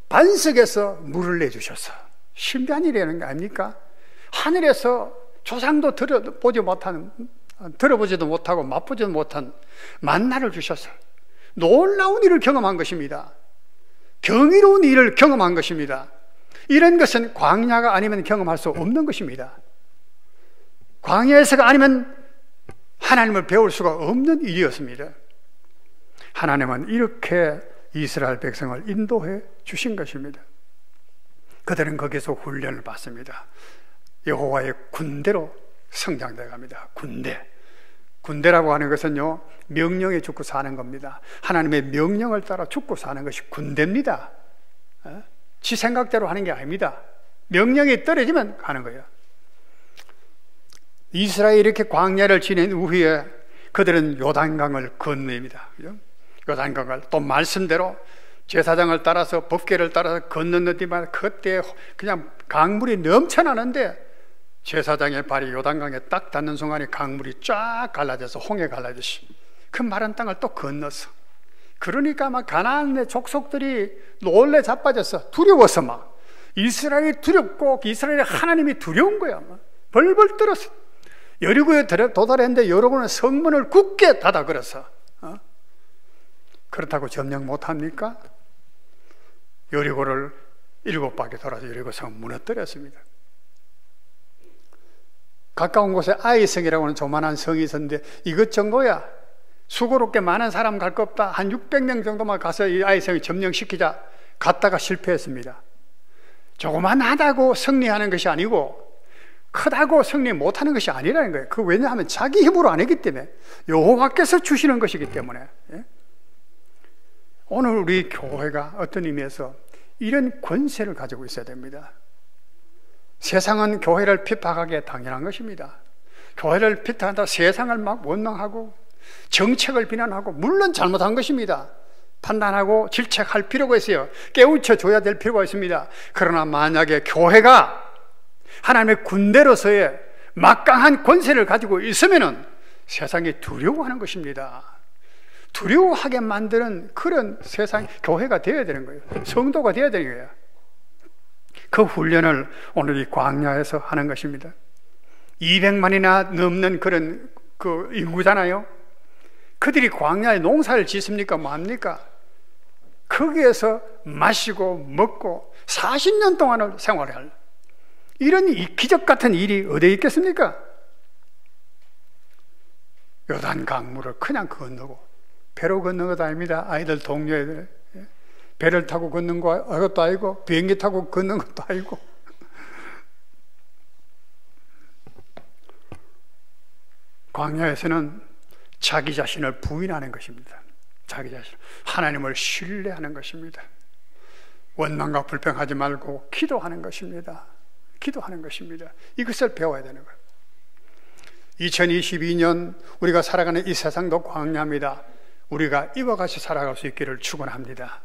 반석에서 물을 내주셔서 신비한 일이라는 거 아닙니까? 하늘에서 조상도 들어보지도 못하고 맛보지도 못한 만나를 주셔서 놀라운 일을 경험한 것입니다. 경이로운 일을 경험한 것입니다. 이런 것은 광야가 아니면 경험할 수 없는 것입니다. 광야에서가 아니면 하나님을 배울 수가 없는 일이었습니다. 하나님은 이렇게 이스라엘 백성을 인도해 주신 것입니다. 그들은 거기서 훈련을 받습니다. 여호와의 군대로 성장되어 갑니다. 군대라고 하는 것은요, 명령에 죽고 사는 겁니다. 하나님의 명령을 따라 죽고 사는 것이 군대입니다. 지 생각대로 하는 게 아닙니다. 명령이 떨어지면 가는 거예요. 이스라엘이 이렇게 광야를 지낸 후에 그들은 요단강을 건너입니다. 요단강을 또 말씀대로 제사장을 따라서 법궤를 따라서 건너는데만 그때 그냥 강물이 넘쳐나는데 제사장의 발이 요단강에 딱 닿는 순간에 강물이 쫙 갈라져서 홍해 갈라지시 그 마른 땅을 또 건넜어. 그러니까 막 가나안의 족속들이 놀래 자빠졌어. 두려워서 막 이스라엘이 두렵고 이스라엘의 하나님이 두려운 거야. 막 벌벌 떨었어. 여리고에 도달했는데 여러분은 성문을 굳게 닫아 걸었어. 그렇다고 점령 못합니까? 여리고를 7바퀴 돌아서 여리고 성 무너뜨렸습니다. 가까운 곳에 아이성이라고 하는 조만한 성이 있었는데 이것 정도야. 수고롭게 많은 사람 갈 거 없다. 한 600명 정도만 가서 이 아이성을 점령시키자. 갔다가 실패했습니다. 조그만하다고 승리하는 것이 아니고 크다고 승리 못하는 것이 아니라는 거예요. 그 왜냐하면 자기 힘으로 안 했기 때문에, 여호와께서 주시는 것이기 때문에. 예? 오늘 우리 교회가 어떤 의미에서 이런 권세를 가지고 있어야 됩니다. 세상은 교회를 핍박하기에 당연한 것입니다. 교회를 핍박한다, 세상을 막 원망하고 정책을 비난하고, 물론 잘못한 것입니다. 판단하고 질책할 필요가 있어요. 깨우쳐 줘야 될 필요가 있습니다. 그러나 만약에 교회가 하나님의 군대로서의 막강한 권세를 가지고 있으면은 세상이 두려워하는 것입니다. 두려워하게 만드는 그런 세상, 교회가 되어야 되는 거예요. 성도가 되어야 되는 거예요. 그 훈련을 오늘 이 광야에서 하는 것입니다. 200만이나 넘는 그런 그 인구잖아요. 그들이 광야에 농사를 짓습니까? 뭐합니까? 거기에서 마시고 먹고 40년 동안을 생활할 이런 기적 같은 일이 어디에 있겠습니까? 요단 강물을 그냥 건너고, 배로 건너는 것도 아닙니다. 아이들 동료애들 배를 타고 걷는 것도 아니고, 비행기 타고 걷는 것도 아니고. 광야에서는 자기 자신을 부인하는 것입니다. 자기 자신, 하나님을 신뢰하는 것입니다. 원망과 불평하지 말고 기도하는 것입니다. 기도하는 것입니다. 이것을 배워야 되는 거예요. 2022년 우리가 살아가는 이 세상도 광야입니다. 우리가 이와 같이 살아갈 수 있기를 축원합니다.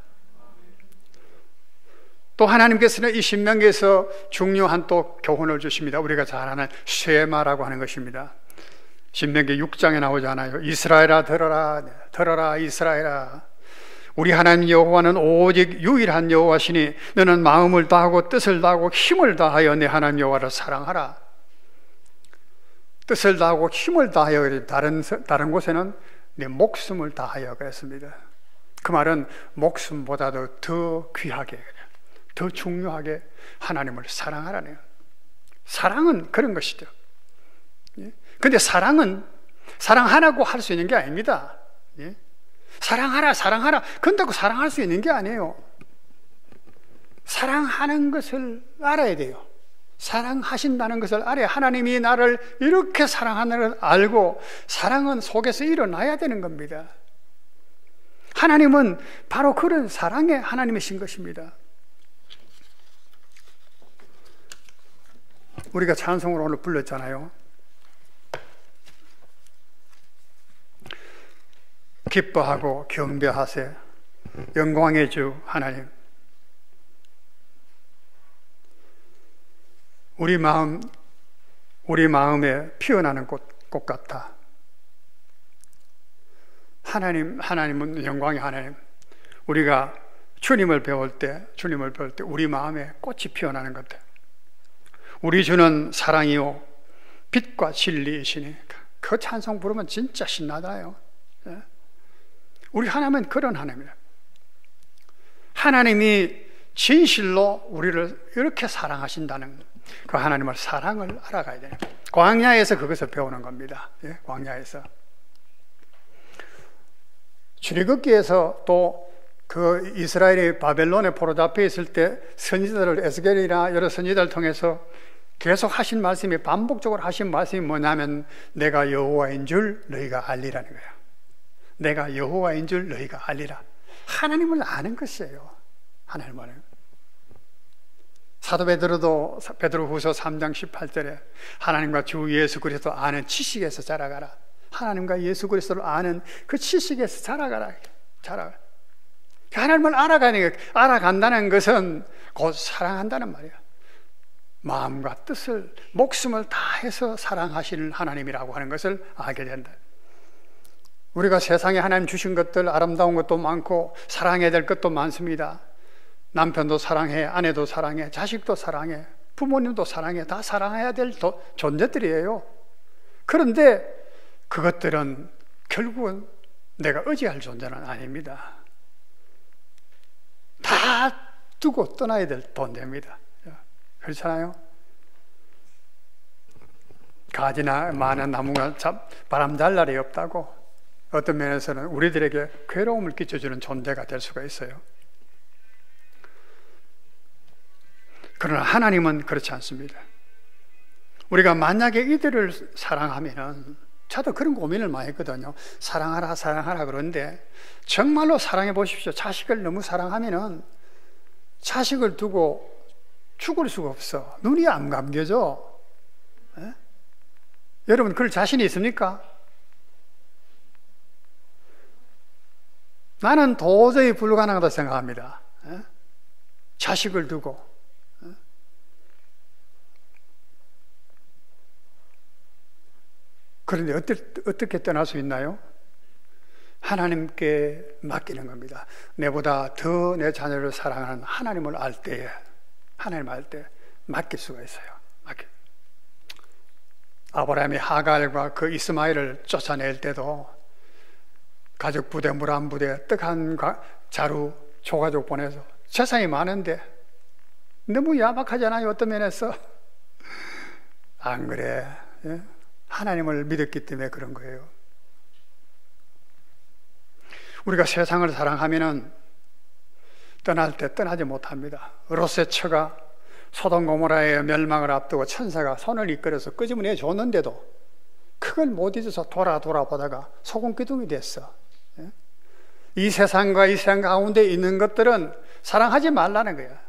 또 하나님께서는 이 신명기에서 중요한 또 교훈을 주십니다. 우리가 잘 아는 쉐마라고 하는 것입니다. 신명기 6장에 나오잖아요. 이스라엘아 들어라, 들어라 이스라엘아, 우리 하나님 여호와는 오직 유일한 여호와시니 너는 마음을 다하고 뜻을 다하고 힘을 다하여 내 하나님 여호와를 사랑하라. 뜻을 다하고 힘을 다하여, 다른 곳에는 내 목숨을 다하여 그랬습니다. 그 말은 목숨보다도 더 귀하게, 더 중요하게 하나님을 사랑하라네요. 사랑은 그런 것이죠. 근데 사랑은 사랑하라고 할 수 있는 게 아닙니다. 사랑하라, 사랑하라. 그런다고 사랑할 수 있는 게 아니에요. 사랑하는 것을 알아야 돼요. 사랑하신다는 것을 알아야, 하나님이 나를 이렇게 사랑하는 걸 알고 사랑은 속에서 일어나야 되는 겁니다. 하나님은 바로 그런 사랑의 하나님이신 것입니다. 우리가 찬송을 오늘 불렀잖아요. 기뻐하고 경배하세 영광의 주 하나님. 우리 마음에 피어나는 꽃 같아. 하나님은 영광의 하나님. 우리가 주님을 배울 때 우리 마음에 꽃이 피어나는 것 같아. 우리 주는 사랑이요 빛과 진리이시니, 그 찬송 부르면 진짜 신나잖아요. 우리 하나님은 그런 하나님이에요. 하나님이 진실로 우리를 이렇게 사랑하신다는 그 하나님의 사랑을 알아가야 돼요. 광야에서 그것을 배우는 겁니다. 광야에서. 출애굽기에서 또 그 이스라엘이 바벨론에 포로잡혀 있을 때 선지자들, 에스겔이나 여러 선지자를 통해서 계속 하신 말씀이, 반복적으로 하신 말씀이 뭐냐면, 내가 여호와인 줄 너희가 알리라는 거예요. 내가 여호와인 줄 너희가 알리라. 하나님을 아는 것이에요. 하나님을 아는. 사도 베드로도 베드로후서 3장 18절에 하나님과 주 예수 그리스도 아는 지식에서 자라가라. 하나님과 예수 그리스도를 아는 그 지식에서 자라가라. 하나님을 알아간다는 것은 곧 사랑한다는 말이에요. 마음과 뜻을, 목숨을 다해서 사랑하시는 하나님이라고 하는 것을 알게 된다. 우리가 세상에 하나님 주신 것들, 아름다운 것도 많고 사랑해야 될 것도 많습니다. 남편도 사랑해, 아내도 사랑해, 자식도 사랑해, 부모님도 사랑해. 다 사랑해야 될 존재들이에요. 그런데 그것들은 결국은 내가 의지할 존재는 아닙니다. 다 두고 떠나야 될 존재입니다. 그렇잖아요? 가지나 많은 나무가 바람 잘 날이 없다고, 어떤 면에서는 우리들에게 괴로움을 끼쳐주는 존재가 될 수가 있어요. 그러나 하나님은 그렇지 않습니다. 우리가 만약에 이들을 사랑하면은, 저도 그런 고민을 많이 했거든요. 사랑하라, 사랑하라 그러는데, 정말로 사랑해 보십시오. 자식을 너무 사랑하면은, 자식을 두고 죽을 수가 없어. 눈이 안 감겨져. 에? 여러분, 그럴 자신이 있습니까? 나는 도저히 불가능하다고 생각합니다. 에? 자식을 두고. 그런데 어떻게 떠날 수 있나요? 하나님께 맡기는 겁니다. 내보다 더 내 자녀를 사랑하는 하나님을 알 때에, 하나님을 알 때 맡길 수가 있어요. 아브라함이 하갈과 그 이스마엘을 쫓아낼 때도 가족 부대, 물 한 부대, 떡 한 자루 조가족 보내서 재산이 많은데 너무 야박하잖아요. 어떤 면에서. 안 그래. 예? 하나님을 믿었기 때문에 그런 거예요. 우리가 세상을 사랑하면은 떠날 때 떠나지 못합니다. 롯의 처가 소돔 고모라의 멸망을 앞두고 천사가 손을 이끌어서 끄집어내 줬는데도 그걸 못 잊어서 돌아보다가 소금기둥이 됐어. 이 세상과 이 세상 가운데 있는 것들은 사랑하지 말라는 거야.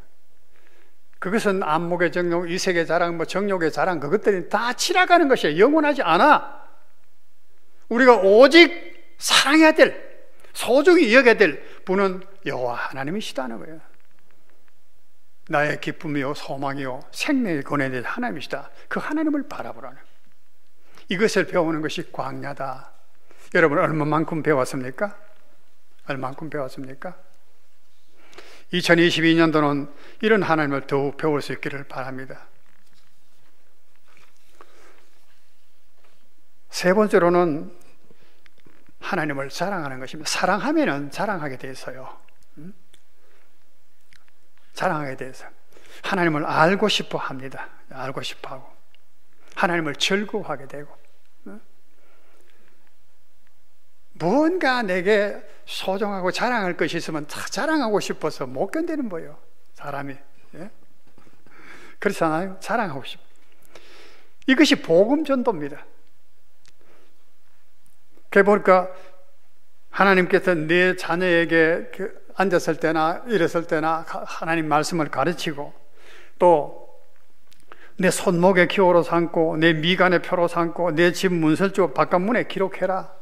그것은 안목의 정욕, 이색의 자랑, 정욕의 자랑, 그것들이 다 지나가는 것이야. 영원하지 않아. 우리가 오직 사랑해야 될, 소중히 여겨야 될 분은 여호와 하나님이시다는 거예요. 나의 기쁨이요 소망이요 생명의 권한이 하나님이시다. 그 하나님을 바라보라는 거예요. 이것을 배우는 것이 광야다. 여러분 얼마만큼 배웠습니까? 얼마만큼 배웠습니까? 2022년도는 이런 하나님을 더욱 배울 수 있기를 바랍니다. 세 번째로는 하나님을 자랑하는 것입니다. 사랑하면은 자랑하게 돼 있어요. 자랑하게 돼 있어요. 하나님을 알고 싶어 합니다. 알고 싶어 하고 하나님을 즐거워하게 되고 뭔가 내게 소중하고 자랑할 것이 있으면 다 자랑하고 싶어서 못 견디는 거예요. 사람이. 예? 그렇잖아요. 자랑하고 싶어. 이것이 복음 전도입니다. 그래 보니까 하나님께서 내 자녀에게 앉았을 때나 일었을 때나 하나님 말씀을 가르치고 또 내 손목에 기호로 삼고 내 미간에 표로 삼고 내 집 문설주 바깥문에 기록해라.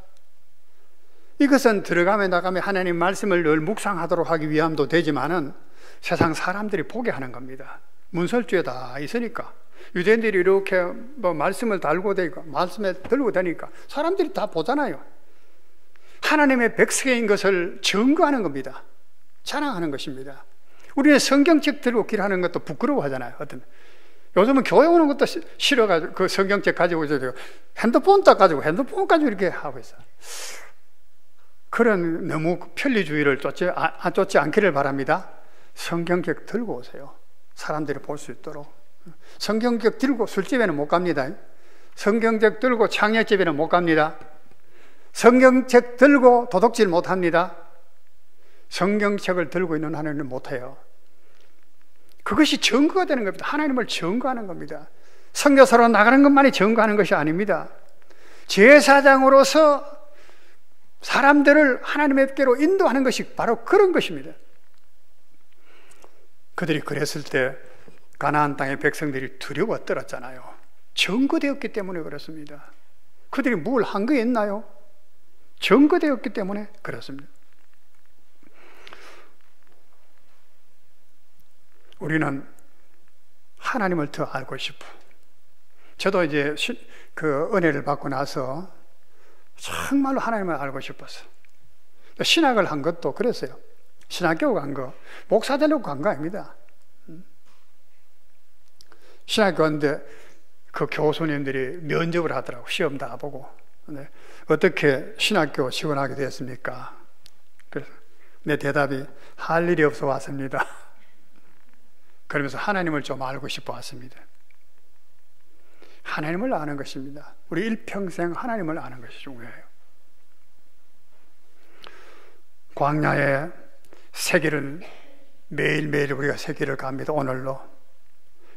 이것은 들어가며 나가며 하나님 말씀을 늘 묵상하도록 하기 위함도 되지만은 세상 사람들이 보게 하는 겁니다. 문설주에 다 있으니까 유대인들이 이렇게 뭐 말씀을 달고 다니까 말씀에 들고 다니까 사람들이 다 보잖아요. 하나님의 백성인 것을 증거하는 겁니다. 자랑하는 것입니다. 우리는 성경책 들고 길하는 것도 부끄러워하잖아요. 요즘은 교회 오는 것도 싫어가지고 그 성경책 가지고 있어요. 핸드폰 딱 가지고 핸드폰 가지고 이렇게 하고 있어요. 그런 너무 편리주의를 쫓지 않기를 바랍니다. 성경책 들고 오세요. 사람들이 볼 수 있도록. 성경책 들고 술집에는 못 갑니다. 성경책 들고 창녀집에는 못 갑니다. 성경책 들고 도둑질 못 합니다. 성경책을 들고 있는 하나님은 못해요. 그것이 증거가 되는 겁니다. 하나님을 증거하는 겁니다. 선교사로 나가는 것만이 증거하는 것이 아닙니다. 제사장으로서 사람들을 하나님께로 인도하는 것이 바로 그런 것입니다. 그들이 그랬을 때 가나안 땅의 백성들이 두려워 떨었잖아요. 증거되었기 때문에 그렇습니다. 그들이 뭘 한 게 있나요? 증거되었기 때문에 그렇습니다. 우리는 하나님을 더 알고 싶어. 저도 이제 그 은혜를 받고 나서 정말로 하나님을 알고 싶었어. 신학을 한 것도 그랬어요. 신학교 간 거, 목사 되려고 간 거 아닙니다. 신학교 갔는데 그 교수님들이 면접을 하더라고. 시험 다 보고. 네. 어떻게 신학교 지원하게 됐습니까? 그래서 내 대답이 할 일이 없어 왔습니다. 그러면서 하나님을 좀 알고 싶어 왔습니다. 하나님을 아는 것입니다. 우리 일평생 하나님을 아는 것이 중요해요. 광야의 세계를 매일매일 우리가 세계를 갑니다. 오늘로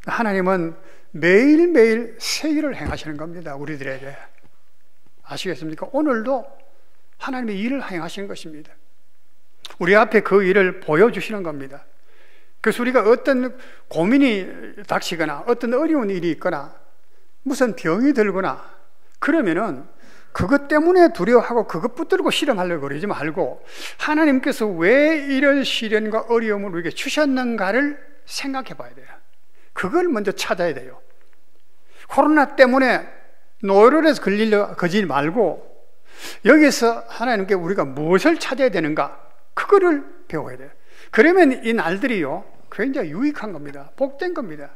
하나님은 매일매일 새 일을 행하시는 겁니다. 우리들에게. 아시겠습니까? 오늘도 하나님의 일을 행하시는 것입니다. 우리 앞에 그 일을 보여주시는 겁니다. 그래서 우리가 어떤 고민이 닥치거나 어떤 어려운 일이 있거나 무슨 병이 들거나 그러면은 그것 때문에 두려워하고 그것 붙들고 실험하려고 그러지 말고 하나님께서 왜 이런 시련과 어려움을 우리에게 주셨는가를 생각해 봐야 돼요. 그걸 먼저 찾아야 돼요. 코로나 때문에 노열에서 걸리지 말고 여기서 하나님께 우리가 무엇을 찾아야 되는가 그거를 배워야 돼요. 그러면 이 날들이요 굉장히 유익한 겁니다. 복된 겁니다.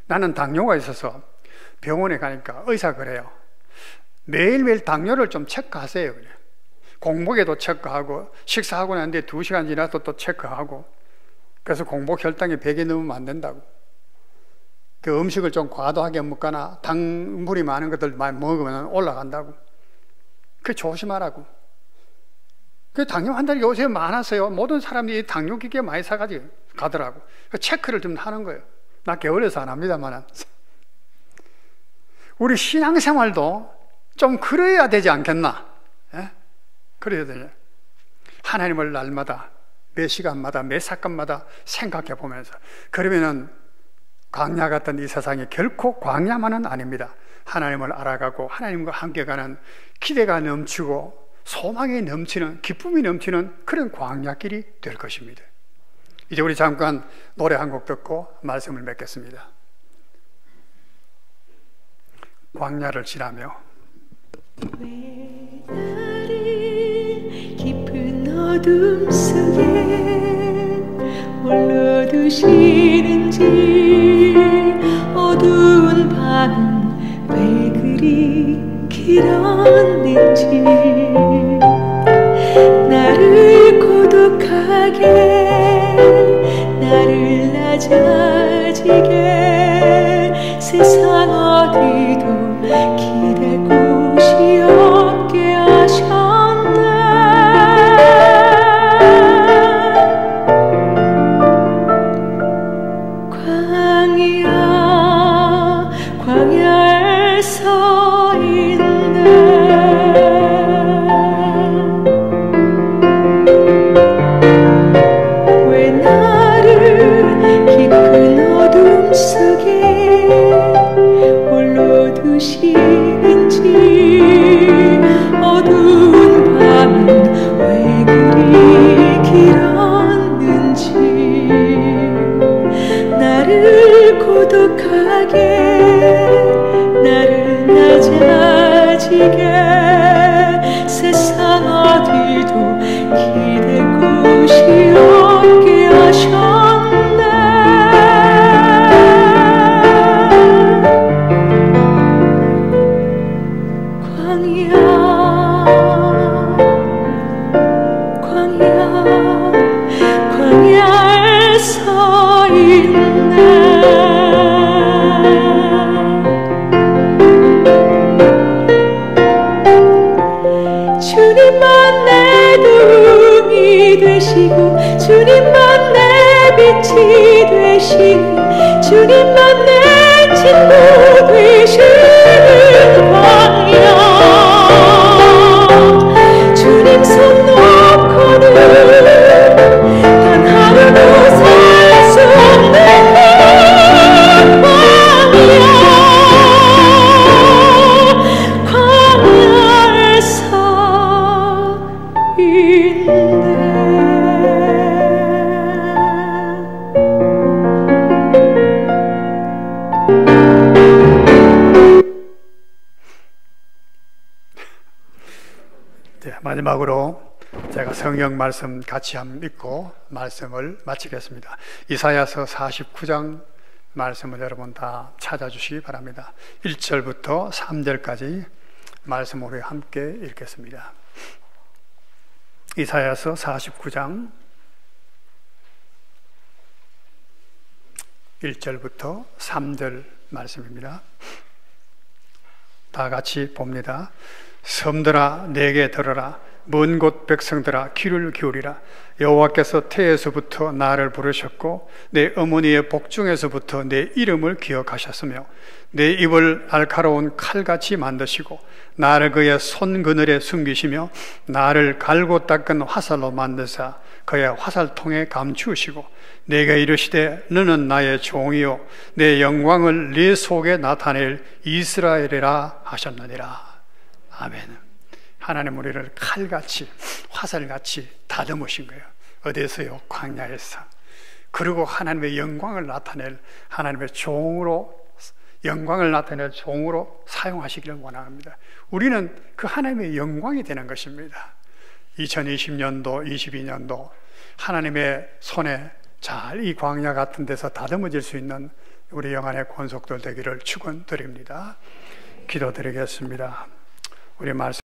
나는 당뇨가 있어서 병원에 가니까 의사가 그래요. 매일매일 당뇨를 좀 체크하세요. 그래. 공복에도 체크하고 식사하고 나는데 2시간 지나서 또 체크하고 그래서 공복 혈당이 100이 넘으면 안 된다고. 그 음식을 좀 과도하게 먹거나 당물이 많은 것들 많이 먹으면 올라간다고. 그 조심하라고. 그 당뇨 환자들이 요새 많았어요. 모든 사람들이 당뇨 기계 많이 사가지고 가더라고. 그 체크를 좀 하는 거예요. 나 게을러서 안 합니다만. 우리 신앙생활도 좀 그래야 되지 않겠나? 예? 그래야 되냐? 하나님을 날마다, 매 시간마다, 매 사건마다 생각해 보면서. 그러면은 광야 같은 이 세상이 결코 광야만은 아닙니다. 하나님을 알아가고 하나님과 함께 가는 기대가 넘치고 소망이 넘치는, 기쁨이 넘치는 그런 광야길이 될 것입니다. 이제 우리 잠깐 노래 한 곡 듣고 말씀을 맺겠습니다. 광야를 지나며 왜 나를 깊은 어둠 속에 홀로 두시는지 어두운 밤은 왜 그리 길었는지 나를 고독하게 나를 낮아지게 세상 어디도 기댈 곳이 없게 하셨네. 광야 광야에 서 있네. 왜 나를 깊은 어둠 속에 홀로 두시는지 어두운 밤은 왜 그리 길었는지 나를 고독하게 나를 낮아지게 세상 어디도 기댈 곳이 없게 하셨네. 광야에 서 있네. 주님만 내 도움이 되시고 주님만 내 빛이 되시고 주님만 내 친구 되시는 광야 주님 손 놓고는 단 하루도 살 수 없는 광야에 서 있네. 마지막으로 제가 성경 말씀 같이 한번 읽고 말씀을 마치겠습니다. 이사야서 49장 말씀을 여러분 다 찾아주시기 바랍니다. 1절부터 3절까지 말씀을 우리 함께 읽겠습니다. 이사야서 49장 1절부터 3절 말씀입니다. 다 같이 봅니다. 섬들아 내게 들어라. 먼 곳 백성들아 귀를 기울이라. 여호와께서 태에서부터 나를 부르셨고 내 어머니의 복중에서부터 내 이름을 기억하셨으며 내 입을 날카로운 칼같이 만드시고 나를 그의 손 그늘에 숨기시며 나를 갈고 닦은 화살로 만드사 그의 화살통에 감추시고 내게 이르시되 너는 나의 종이요 내 영광을 네 속에 나타낼 이스라엘이라 하셨느니라. 아멘. 하나님 우리를 칼같이 화살같이 다듬으신 거예요. 어디서요? 광야에서. 그리고 하나님의 영광을 나타낼 하나님의 종으로, 영광을 나타낼 종으로 사용하시기를 원합니다. 우리는 그 하나님의 영광이 되는 것입니다. 2020년도 22년도 하나님의 손에 잘 이 광야 같은 데서 다듬어질 수 있는 우리 영안의 권속들 되기를 축원드립니다. 기도드리겠습니다. 우리 말씀